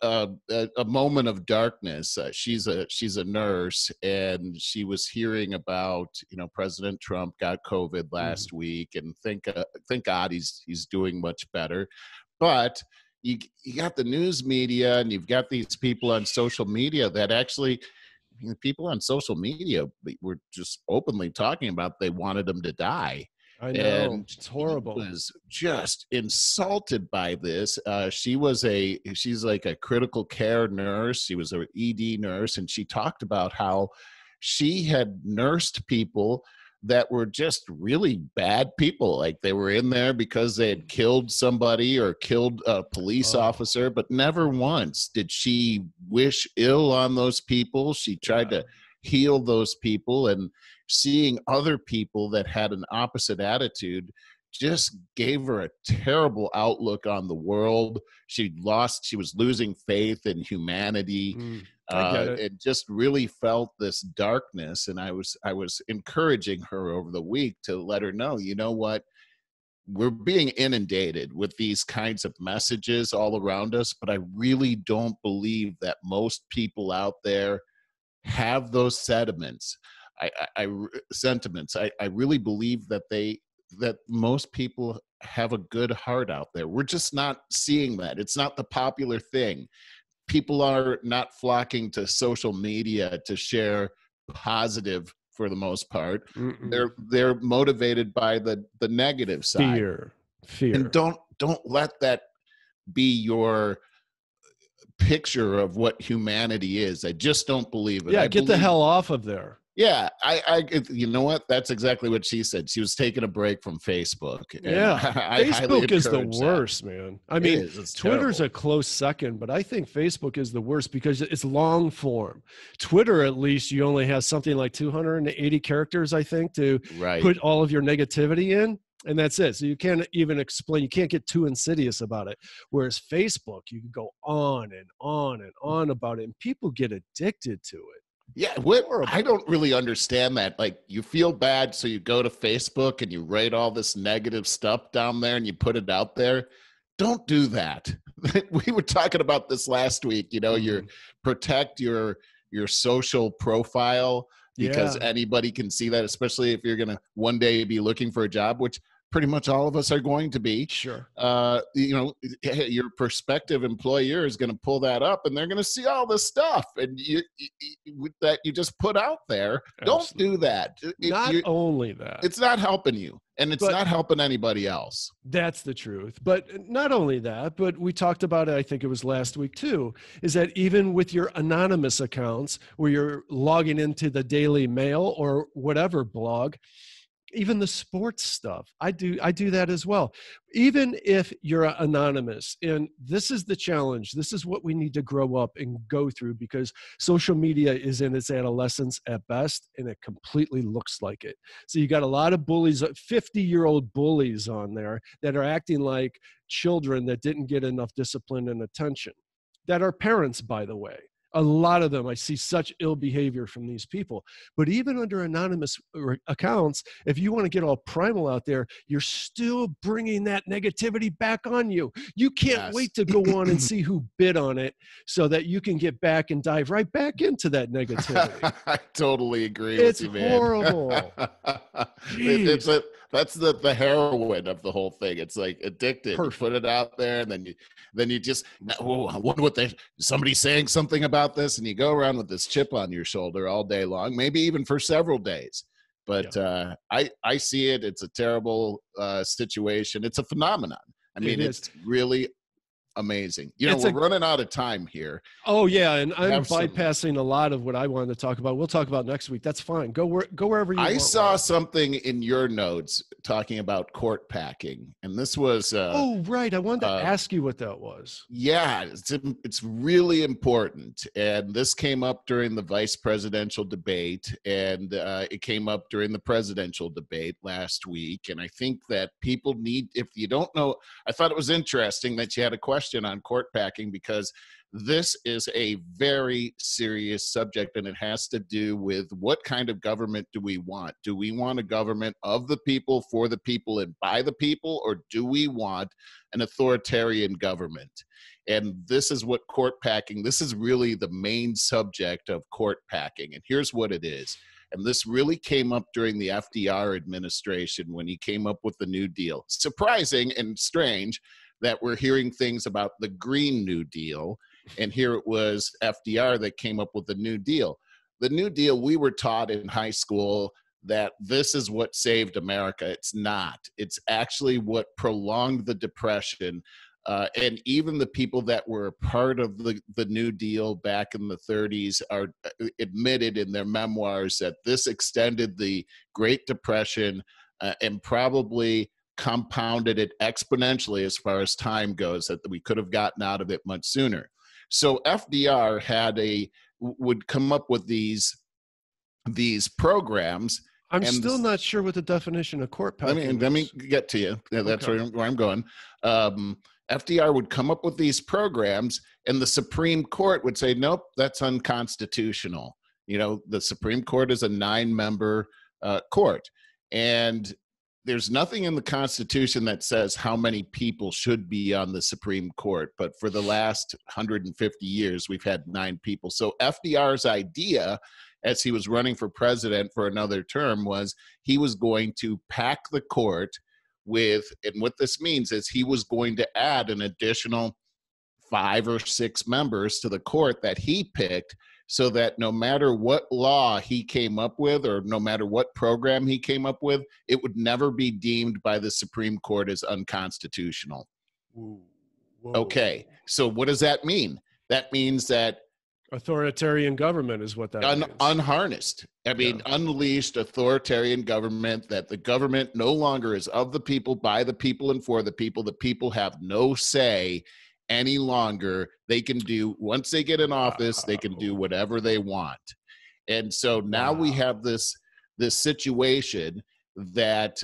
a moment of darkness. She's a nurse, and she was hearing about, President Trump got COVID last week, and thank God he's doing much better. But you got the news media, and you've got these people on social media that actually, people on social media were just openly talking about they wanted him to die.
I know.
And
It's horrible.
he was just insulted by this. She's like a critical care nurse. She was an ED nurse, and she talked about how she had nursed people that were just really bad people. Like, they were in there because they had killed somebody or killed a police officer, but never once did she wish ill on those people. She tried to heal those people, and seeing other people that had an opposite attitude just gave her a terrible outlook on the world. She was losing faith in humanity.
I get it.
And just really felt this darkness. And I was encouraging her over the week to let her know, you know what, we're being inundated with these kinds of messages all around us, but I really don't believe that most people out there have those sentiments. I really believe that most people have a good heart out there. We're just not seeing that. It's not the popular thing. People are not flocking to social media to share positive for the most part. They're motivated by the negative side.
Fear.
And don't let that be your picture of what humanity is. I just don't believe it.
Yeah, get the hell off of there.
Yeah, you know what? That's exactly what she said. She was taking a break from Facebook.
Yeah, Facebook is the worst, man. I mean, Twitter's a close second, but I think Facebook is the worst because it's long form. Twitter, at least, you only have something like 280 characters, I think, to put all of your negativity in. And that's it. So you can't even explain. You can't get too insidious about it. Whereas Facebook, you can go on and on and on about it, and people get addicted to it.
Yeah, I don't really understand that. Like, you feel bad, so you go to Facebook and you write all this negative stuff down there and you put it out there. Don't do that. We were talking about this last week. You protect your social profile, because anybody can see that, especially if you're going to one day be looking for a job, which pretty much all of us are going to be.
Sure.
Your prospective employer is going to pull that up, and they're going to see all this stuff and that you just put out there. Absolutely. Don't do that.
Not only that,
it's not helping you, and it's not helping anybody else.
That's the truth. But not only that, but we talked about it, I think it was last week too, is that even with your anonymous accounts where you're logging into the Daily Mail or whatever blog, even the sports stuff, I do that as well. Even if you're anonymous, and this is the challenge, this is what we need to grow up and go through, because social media is in its adolescence at best, and it completely looks like it. So you got a lot of bullies, 50-year-old bullies on there that are acting like children that didn't get enough discipline and attention, that are parents, by the way. A lot of them, I see such ill behavior from these people. But even under anonymous accounts, if you want to get all primal out there, you're still bringing that negativity back on you. You can't wait to go on and see who bid on it so that you can get back and dive right back into that negativity.
I totally agree
with
you, man.
It's horrible.
That's the heroin of the whole thing. It's like addicted. You put it out there, and then you just, I wonder what somebody's saying something about this, and you go around with this chip on your shoulder all day long, maybe even for several days. But I see it. It's a terrible situation. It's a phenomenon. I mean, it's really amazing. We're running out of time here.
Oh yeah, and I'm bypassing a lot of what I wanted to talk about. We'll talk about next week. That's fine. Go wherever you want. I
saw something in your notes talking about court packing, and this was
oh right, I wanted to ask you what that was.
Yeah, it's really important, and this came up during the vice presidential debate, and it came up during the presidential debate last week. And I think that people need, if you don't know, I thought it was interesting that you had a question question on court packing because this is a very serious subject, and it has to do with what kind of government do we want? Do we want a government of the people, for the people, and by the people, or do we want an authoritarian government? And this is what court packing, this is really the main subject of court packing. And here's what it is. And this really came up during the FDR administration when he came up with the New Deal. Surprising and strange that we're hearing things about the Green New Deal. And here it was FDR that came up with the New Deal. The New Deal, we were taught in high school that this is what saved America. It's not. It's actually what prolonged the Depression. And even the people that were a part of the New Deal back in the 30s are admitted in their memoirs that this extended the Great Depression and probably compounded it exponentially as far as time goes, that we could have gotten out of it much sooner. So FDR would come up with these programs.
I'm still not sure what the definition of court packing is.
Let me get to you. That's okay. where I'm going. FDR would come up with these programs, and the Supreme Court would say, nope, that's unconstitutional. The Supreme Court is a 9-member court, and there's nothing in the Constitution that says how many people should be on the Supreme Court. But for the last 150 years, we've had 9 people. So FDR's idea, as he was running for president for another term, was he was going to pack the court and what this means is he was going to add an additional 5 or 6 members to the court that he picked, so that no matter what law he came up with or no matter what program he came up with, it would never be deemed by the Supreme Court as unconstitutional.
Whoa.
Okay, so what does that mean? That means that
authoritarian government is what that means.
Unharnessed. Unleashed authoritarian government, that the government no longer is of the people, by the people, and for the people. The people have no say any longer. They can do, once they get in office, they can do whatever they want. And so now we have this situation that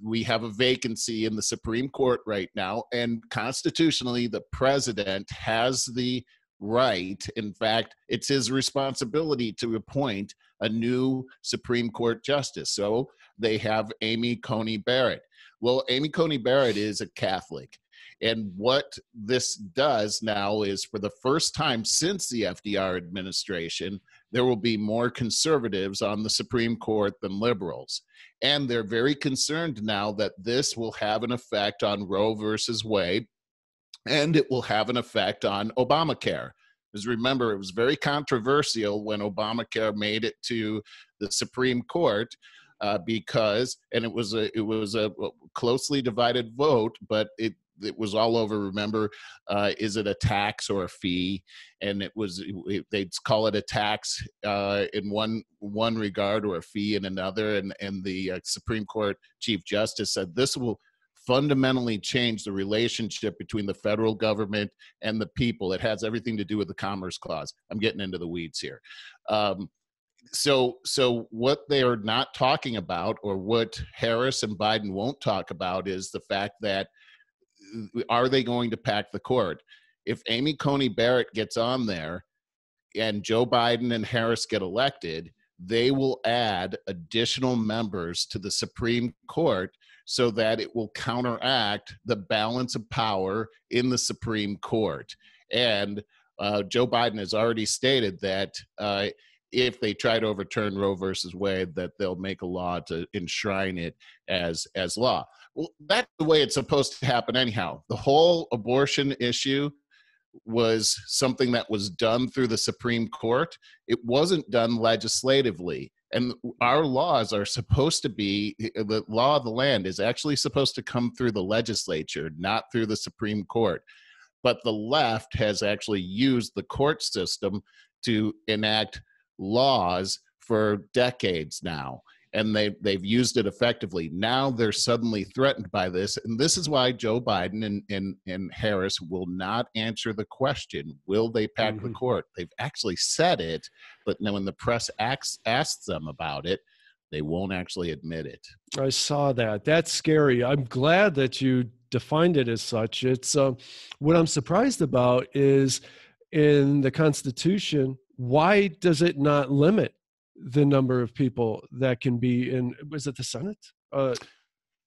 we have a vacancy in the Supreme Court right now, and constitutionally, the president has the right. In fact, it's his responsibility to appoint a new Supreme Court justice. So they have Amy Coney Barrett. Well, Amy Coney Barrett is a Catholic. And what this does now is, for the first time since the FDR administration, there will be more conservatives on the Supreme Court than liberals. And they're very concerned now that this will have an effect on Roe versus Wade, and it will have an effect on Obamacare. Because remember, it was very controversial when Obamacare made it to the Supreme Court because it was a closely divided vote, but it was all over. Remember, is it a tax or a fee? And they'd call it a tax in one regard or a fee in another. And the Supreme Court Chief Justice said this will fundamentally change the relationship between the federal government and the people. It has everything to do with the Commerce Clause. I'm getting into the weeds here. So what they are not talking about, or what Harris and Biden won't talk about, is the fact that, are they going to pack the court? If Amy Coney Barrett gets on there and Joe Biden and Harris get elected, they will add additional members to the Supreme Court so that it will counteract the balance of power in the Supreme Court. And Joe Biden has already stated that if they try to overturn Roe versus Wade, that they'll make a law to enshrine it as law. Well, that's the way it's supposed to happen anyhow. The whole abortion issue was something that was done through the Supreme Court. It wasn't done legislatively. And our laws are supposed to be, the law of the land is actually supposed to come through the legislature, not through the Supreme Court. But the left has actually used the court system to enact laws for decades now. And they've used it effectively. Now they're suddenly threatened by this. And this is why Joe Biden and Harris will not answer the question, will they pack the court? They've actually said it, but then when the press asks them about it, they won't actually admit it.
I saw that. That's scary. I'm glad that you defined it as such. It's what I'm surprised about is in the Constitution, why does it not limit the number of people that can be in, was it the Senate?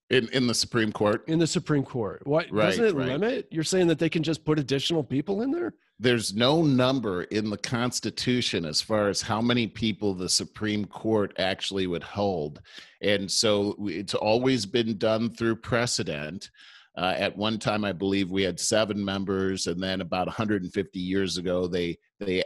In the Supreme Court.
In the Supreme Court. Why doesn't it limit? You're saying that they can just put additional people in there?
There's no number in the Constitution as far as how many people the Supreme Court actually would hold. And so it's always been done through precedent. At one time, I believe we had 7 members, and then about 150 years ago, they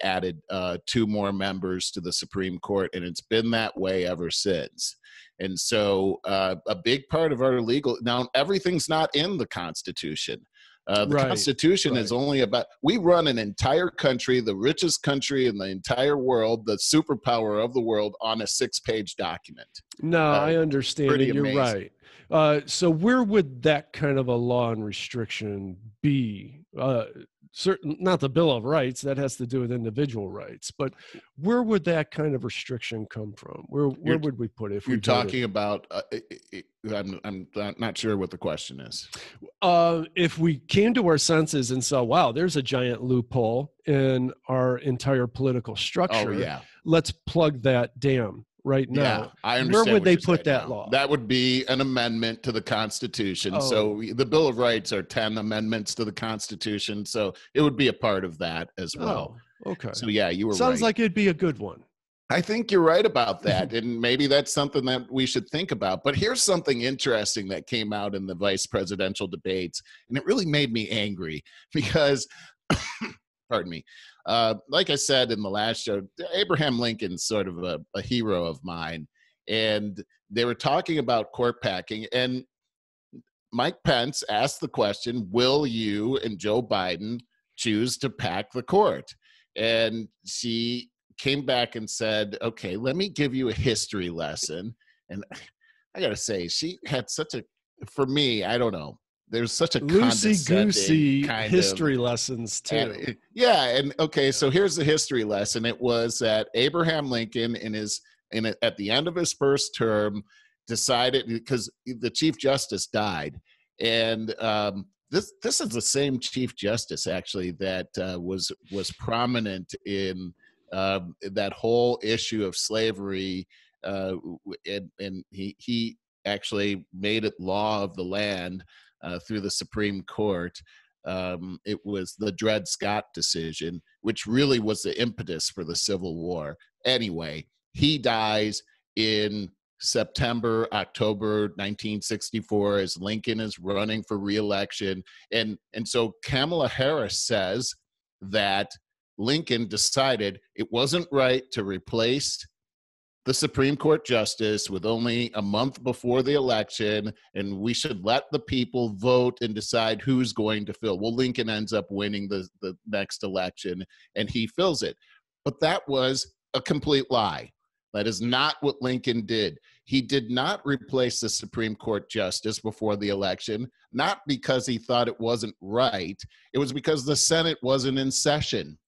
added 2 more members to the Supreme Court, and it's been that way ever since. And so a big part of our legal, now everything's not in the Constitution. The Constitution is only about, we run an entire country, the richest country in the entire world, the superpower of the world, on a 6-page document.
No, I understand it. You're
amazing.
right. So where would that kind of a law and restriction be? Certain, not the Bill of Rights, that has to do with individual rights, but where would that kind of restriction come from? Where would we put it? If
you're talking about, I'm not sure what the question is.
If we came to our senses and saw, wow, there's a giant loophole in our entire political structure.
Oh, yeah.
Let's plug that dam right now.
Yeah, I understand.
Where would they put that law?
That would be an amendment to the Constitution. So the Bill of Rights are 10 amendments to the Constitution. So it would be a part of that as well.
Oh, okay.
So yeah, you were
Sounds
right.
like it'd be a good one.
I think you're right about that. And maybe that's something that we should think about. But here's something interesting that came out in the vice presidential debates. And it really made me angry because, pardon me, like I said in the last show, Abraham Lincoln's sort of a hero of mine. And they were talking about court packing. And Mike Pence asked the question, will you and Joe Biden choose to pack the court? And she came back and said, okay, let me give you a history lesson. And I got to say, she had such a, for me, I don't know, there's such a
loosey-goosey history lessons too.
Yeah. And okay, so here's the history lesson. It was that Abraham Lincoln at the end of his first term decided, because the Chief Justice died. And this is the same Chief Justice actually that was prominent in that whole issue of slavery. And he actually made it law of the land through the Supreme Court. It was the Dred Scott decision, which really was the impetus for the Civil War. Anyway, he dies in October 1964 as Lincoln is running for re-election. And so Kamala Harris says that Lincoln decided it wasn't right to replace the Supreme Court justice with only a month before the election, and we should let the people vote and decide who's going to fill. Well, Lincoln ends up winning the next election, and he fills it. But that was a complete lie. That is not what Lincoln did. He did not replace the Supreme Court justice before the election, not because he thought it wasn't right. It was because the Senate wasn't in session.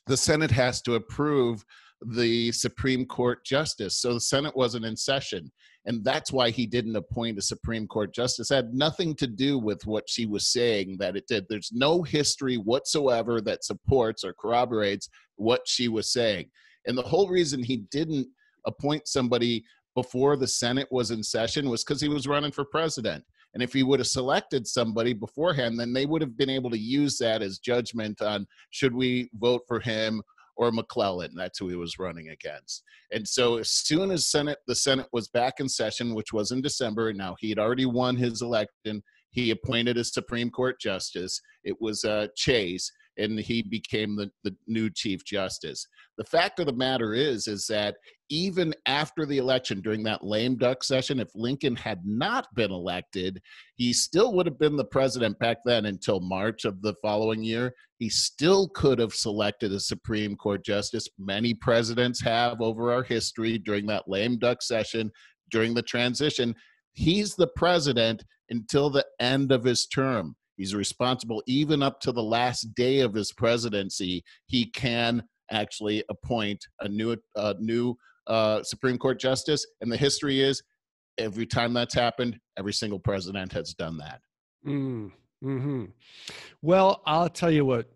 The Senate has to approve the Supreme Court justice. So the Senate wasn't in session. And that's why he didn't appoint a Supreme Court justice. It had nothing to do with what she was saying that it did. There's no history whatsoever that supports or corroborates what she was saying. And the whole reason he didn't appoint somebody before the Senate was in session was because he was running for president. And if he would have selected somebody beforehand, then they would have been able to use that as judgment on should we vote for him or McClellan. That's who he was running against. And so as soon as the Senate was back in session, which was in December, and now he had already won his election, he appointed a Supreme Court justice. It was Chase, and he became the new Chief Justice. The fact of the matter is that even after the election, during that lame duck session, if Lincoln had not been elected, he still would have been the president back then until March of the following year. He still could have selected a Supreme Court justice. Many presidents have over our history during that lame duck session, during the transition. He's the president until the end of his term. He's responsible even up to the last day of his presidency. He can actually appoint a new Supreme Court justice. And the history is every time that's happened, every single president has done that.
Mm, hmm. Well, I'll tell you what,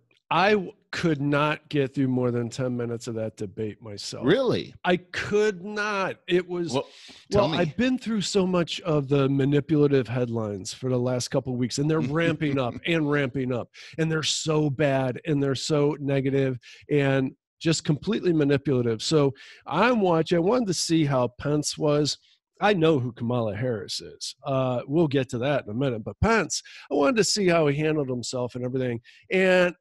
could not get through more than 10 minutes of that debate myself.
Really?
I could not. It was,
Well, tell
well,
me.
I've been through so much of the manipulative headlines for the last couple of weeks, and they're ramping up and ramping up, and they're so bad and they're so negative and just completely manipulative. So I wanted to see how Pence was. I know who Kamala Harris is. We'll get to that in a minute. But Pence, I wanted to see how he handled himself and everything. And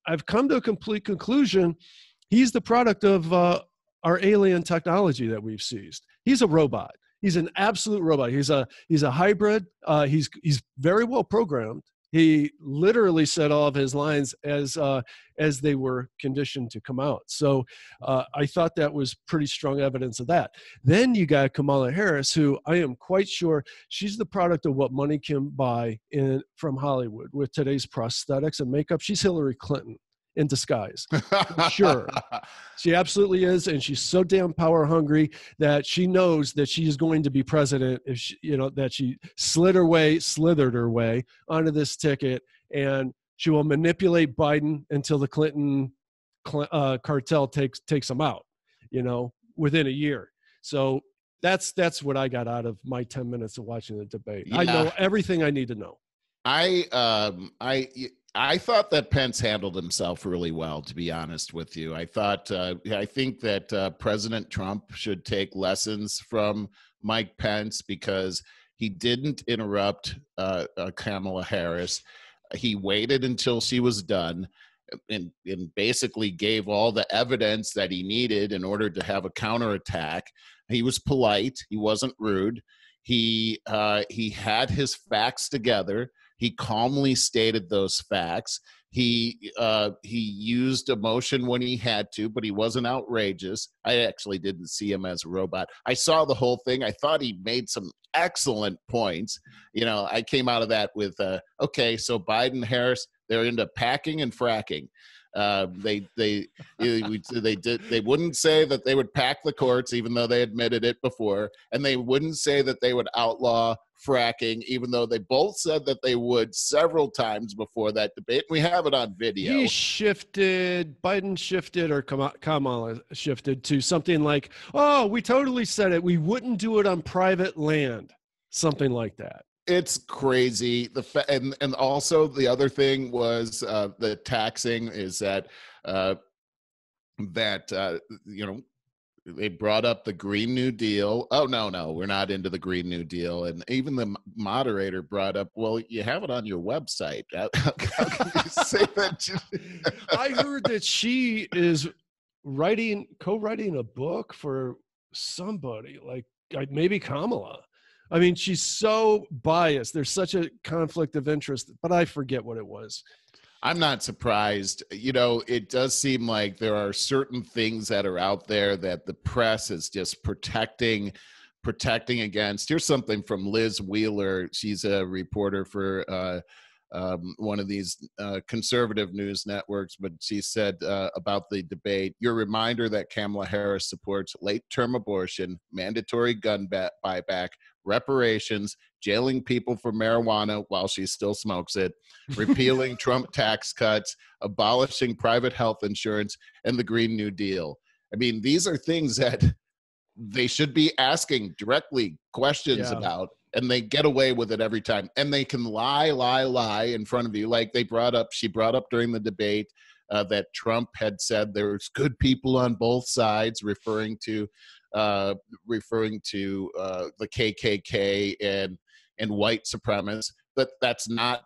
I've come to a complete conclusion. He's the product of our alien technology that we've seized. He's a robot. He's an absolute robot. He's a hybrid. He's very well programmed. He literally said all of his lines as they were conditioned to come out. So I thought that was pretty strong evidence of that. Then you got Kamala Harris, who I am quite sure she's the product of what money can buy from Hollywood with today's prosthetics and makeup. She's Hillary Clinton in disguise. Sure. She absolutely is. And she's so damn power hungry that she knows that she is going to be president if she, that she slithered her way onto this ticket, and she will manipulate Biden until the Clinton cartel takes them out, within a year. So that's what I got out of my 10 minutes of watching the debate. Yeah. I know everything I need to know.
I thought that Pence handled himself really well, to be honest with you. I think that President Trump should take lessons from Mike Pence because he didn't interrupt Kamala Harris. He waited until she was done and basically gave all the evidence that he needed in order to have a counterattack. He was polite. He wasn't rude. He had his facts together. He calmly stated those facts. He used emotion when he had to, but he wasn't outrageous. I actually didn't see him as a robot. I saw the whole thing. I thought he made some excellent points. I came out of that with, okay, so Biden, Harris, they're into packing and fracking. They wouldn't say that they would pack the courts, even though they admitted it before, and they wouldn't say that they would outlaw fracking, even though they both said that they would several times before that debate. We have it on video.
Biden shifted, or Kamala shifted to something like, "Oh, we totally said it. We wouldn't do it on private land," something like that.
It's crazy. And also the other thing was the taxing is that they brought up the Green New Deal. Oh, no, we're not into the Green New Deal. And even the moderator brought up, well, you have it on your website. How can you say that?
I heard that she is co-writing a book for somebody, like maybe Kamala. I mean, she's so biased. There's such a conflict of interest, but I forget what it was.
I'm not surprised. It does seem like there are certain things that are out there that the press is just protecting against. Here's something from Liz Wheeler. She's a reporter for one of these conservative news networks, but she said about the debate, your reminder that Kamala Harris supports late-term abortion, mandatory gun buyback, reparations, jailing people for marijuana while she still smokes it, repealing Trump tax cuts, abolishing private health insurance, and the Green New Deal. I mean, these are things that they should be asking directly questions about, and they get away with it every time. And they can lie in front of you. Like she brought up during the debate that Trump had said there's good people on both sides, referring to the KKK and white supremacists. But that's not,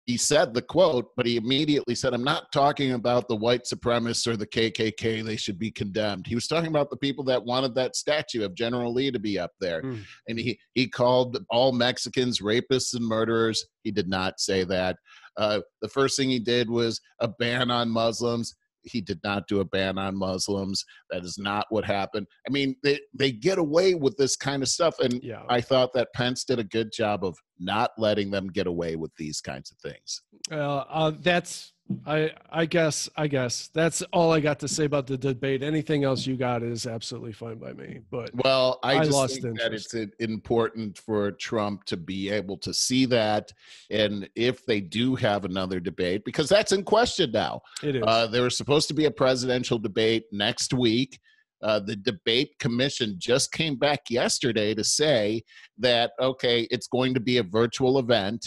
he said the quote, but he immediately said, I'm not talking about the white supremacists or the KKK. They should be condemned. He was talking about the people that wanted that statue of General Lee to be up there. And he called all Mexicans rapists and murderers. He did not say that. The first thing he did was a ban on Muslims. He did not do a ban on Muslims. That is not what happened. I mean, they get away with this kind of stuff. And I thought that Pence did a good job of not letting them get away with these kinds of things.
I guess that's all I got to say about the debate. Anything else you got is absolutely fine by me. But
Well, I just
lost
think that
interest.
it's important for Trump to be able to see that. And if they do have another debate, because that's in question now.
It is.
There was supposed to be a presidential debate next week. The debate commission just came back yesterday to say that, okay, it's going to be a virtual event.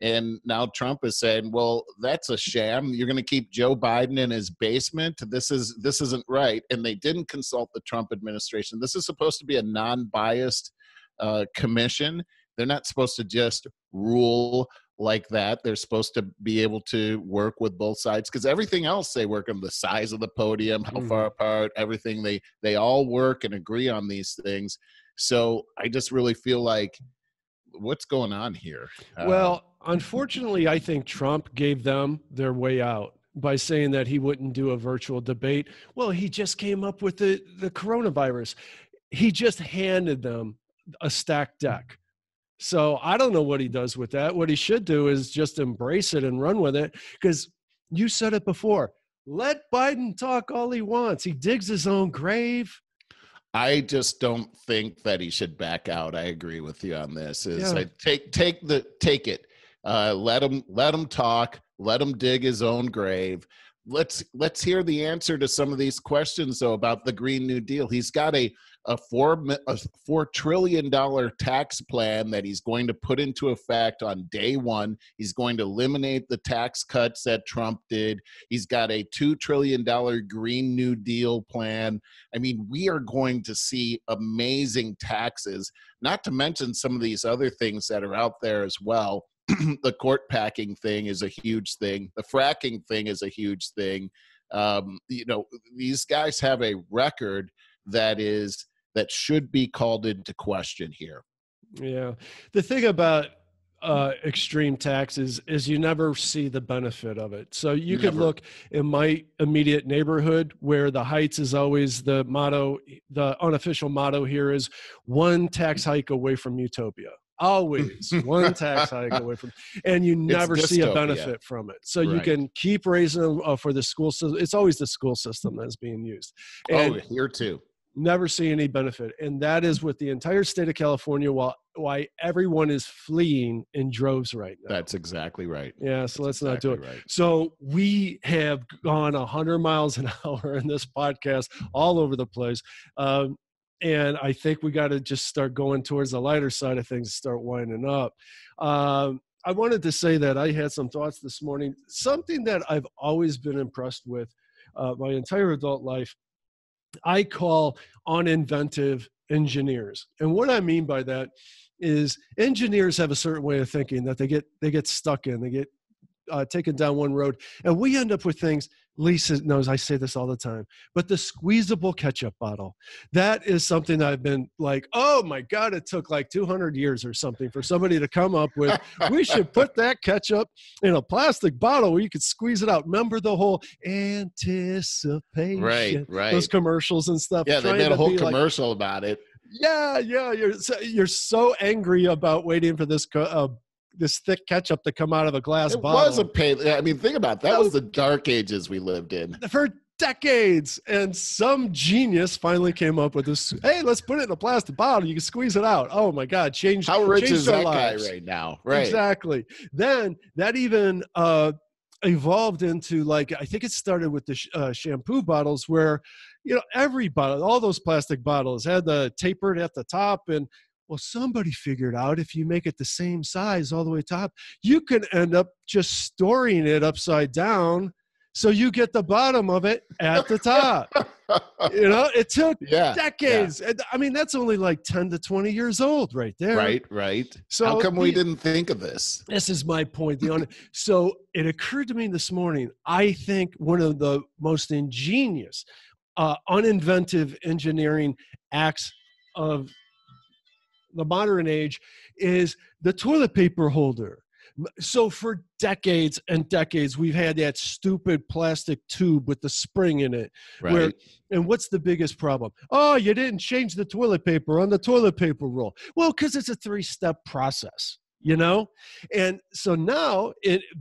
And now Trump is saying, well, that's a sham. You're going to keep Joe Biden in his basement. This isn't right. And they didn't consult the Trump administration. This is supposed to be a non-biased commission. They're not supposed to just rule like that. They're supposed to be able to work with both sides, because everything else they work on, the size of the podium, how far apart, everything, they all work and agree on these things. So I just really feel like, what's going on here?
Well, unfortunately, I think Trump gave them their way out by saying that he wouldn't do a virtual debate. Well, he just came up with the coronavirus. He just handed them a stacked deck. So I don't know what he does with that. What he should do is just embrace it and run with it, because you said it before. Let Biden talk all he wants. He digs his own grave.
I just don't think that he should back out. I agree with you on this.
Yeah.
Take it. Let him talk. Let him dig his own grave. Let's hear the answer to some of these questions, though, about the Green New Deal. He's got a $4 trillion tax plan that he's going to put into effect on day one. He's going to eliminate the tax cuts that Trump did. He's got a $2 trillion Green New Deal plan. I mean, we are going to see amazing taxes, not to mention some of these other things that are out there as well. The court packing thing is a huge thing. The fracking thing is a huge thing. These guys have a record that should be called into question here.
Yeah. The thing about extreme taxes is you never see the benefit of it. So you could look in my immediate neighborhood, where the Heights is always the motto. The unofficial motto here is one tax hike away from utopia. Always one tax hike away from, and you never see a benefit from it. So you can keep raising them for the school system. It's always the school system that's being used. And
here too.
Never see any benefit. And that is with the entire state of California, why everyone is fleeing in droves right now.
That's exactly right.
Yeah, so let's not do it. Right. So we have gone 100 miles an hour in this podcast all over the place. And I think we got to just start going towards the lighter side of things and start winding up. I wanted to say that I had some thoughts this morning, something that I've always been impressed with my entire adult life. I call uninventive engineers. And what I mean by that is engineers have a certain way of thinking that they get stuck in, they get taken down one road. And we end up with things, Lisa knows I say this all the time, but the squeezable ketchup bottle, that is something that I've been like, oh my God, it took like 200 years or something for somebody to come up with, we should put that ketchup in a plastic bottle where you could squeeze it out. Remember the whole anticipation,
right.
Those commercials and stuff.
Yeah, they made a whole commercial about it.
Yeah. You're so angry about waiting for this this thick ketchup to come out of a glass bottle.
It was a pain. I mean, think about it. That was the dark ages we lived in.
For decades. And some genius finally came up with this, hey, let's put it in a plastic bottle. You can squeeze it out. Oh my God.
How rich is that
lives.
guy right now? Right.
Exactly. Then that even evolved into, like, I think it started with the shampoo bottles, where, every bottle, all those plastic bottles had the tapered at the top. And well, somebody figured out if you make it the same size all the way top, you can end up just storing it upside down, so you get the bottom of it at the top. It took decades. Yeah. I mean, that's only like 10 to 20 years old right there.
Right.
So
how come we didn't think of this?
This is my point. So it occurred to me this morning, I think one of the most ingenious, uninventive engineering acts of the modern age is the toilet paper holder. So for decades and decades, we've had that stupid plastic tube with the spring in it.
Right.
And what's the biggest problem? Oh, you didn't change the toilet paper on the toilet paper roll. Well, because it's a 3-step process. you know? And so now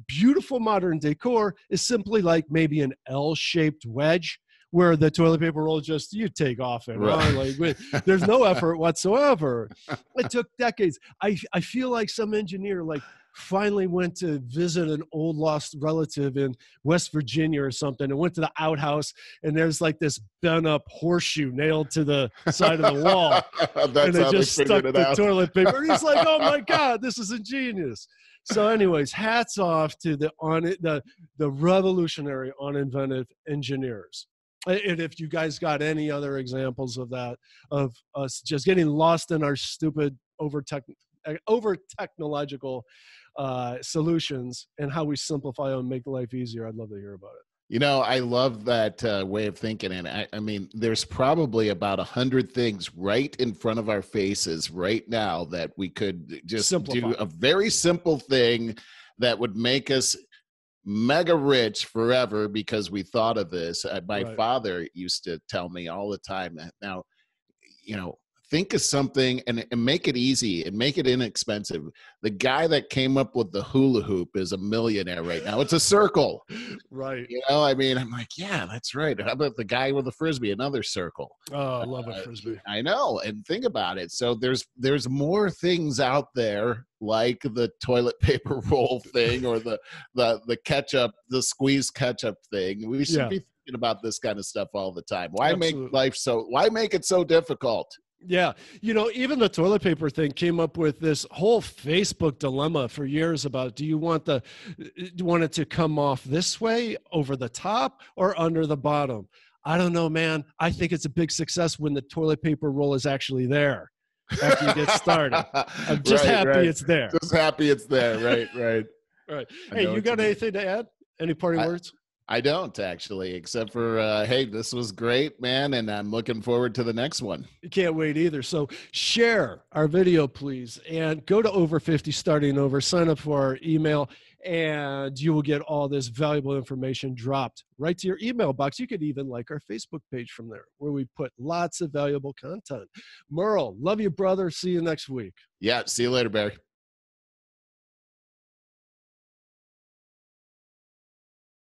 beautiful modern decor is simply like maybe an L-shaped wedge where the toilet paper roll just, you take off and on, like there's no effort whatsoever. It took decades. I feel like some engineer like finally went to visit an old lost relative in West Virginia or something and went to the outhouse, and there's like this bent up horseshoe nailed to the side of the wall. And they just stuck the toilet paper. And he's like, oh my God, this is ingenious. So anyways, hats off to the revolutionary uninventive engineers. And if you guys got any other examples of that, of us just getting lost in our stupid over technological solutions and how we simplify and make life easier, I'd love to hear about it.
You know, I love that way of thinking. And I mean, there's probably about 100 things right in front of our faces right now that we could just do a very simple thing that would make us mega rich forever because we thought of this. My father used to tell me all the time that now, you know, think of something and make it easy and make it inexpensive. The guy that came up with the hula hoop is a millionaire right now. It's a circle.
Right.
You know, I mean, I'm like, yeah, that's right. How about the guy with the Frisbee? Another circle.
Oh, I love a Frisbee.
I know. And think about it. So there's more things out there like the toilet paper roll thing or the ketchup, the squeeze ketchup thing. We should be thinking about this kind of stuff all the time. Why make it so difficult?
Yeah. You know, even the toilet paper thing came up with this whole Facebook dilemma for years about, do you want it to come off this way over the top or under the bottom? I don't know, man. I think it's a big success when the toilet paper roll is actually there after you get started. I'm just happy it's there.
Just happy it's there. Right.
Right. Hey, you got anything to add? Any parting words?
I don't actually, except for, hey, this was great, man, and I'm looking forward to the next one.
You can't wait either. So share our video, please, and go to Over 50 Starting Over, sign up for our email, and you will get all this valuable information dropped right to your email box. You could even like our Facebook page from there, where we put lots of valuable content. Merle, love you, brother. See you next week.
Yeah, see you later, Barry.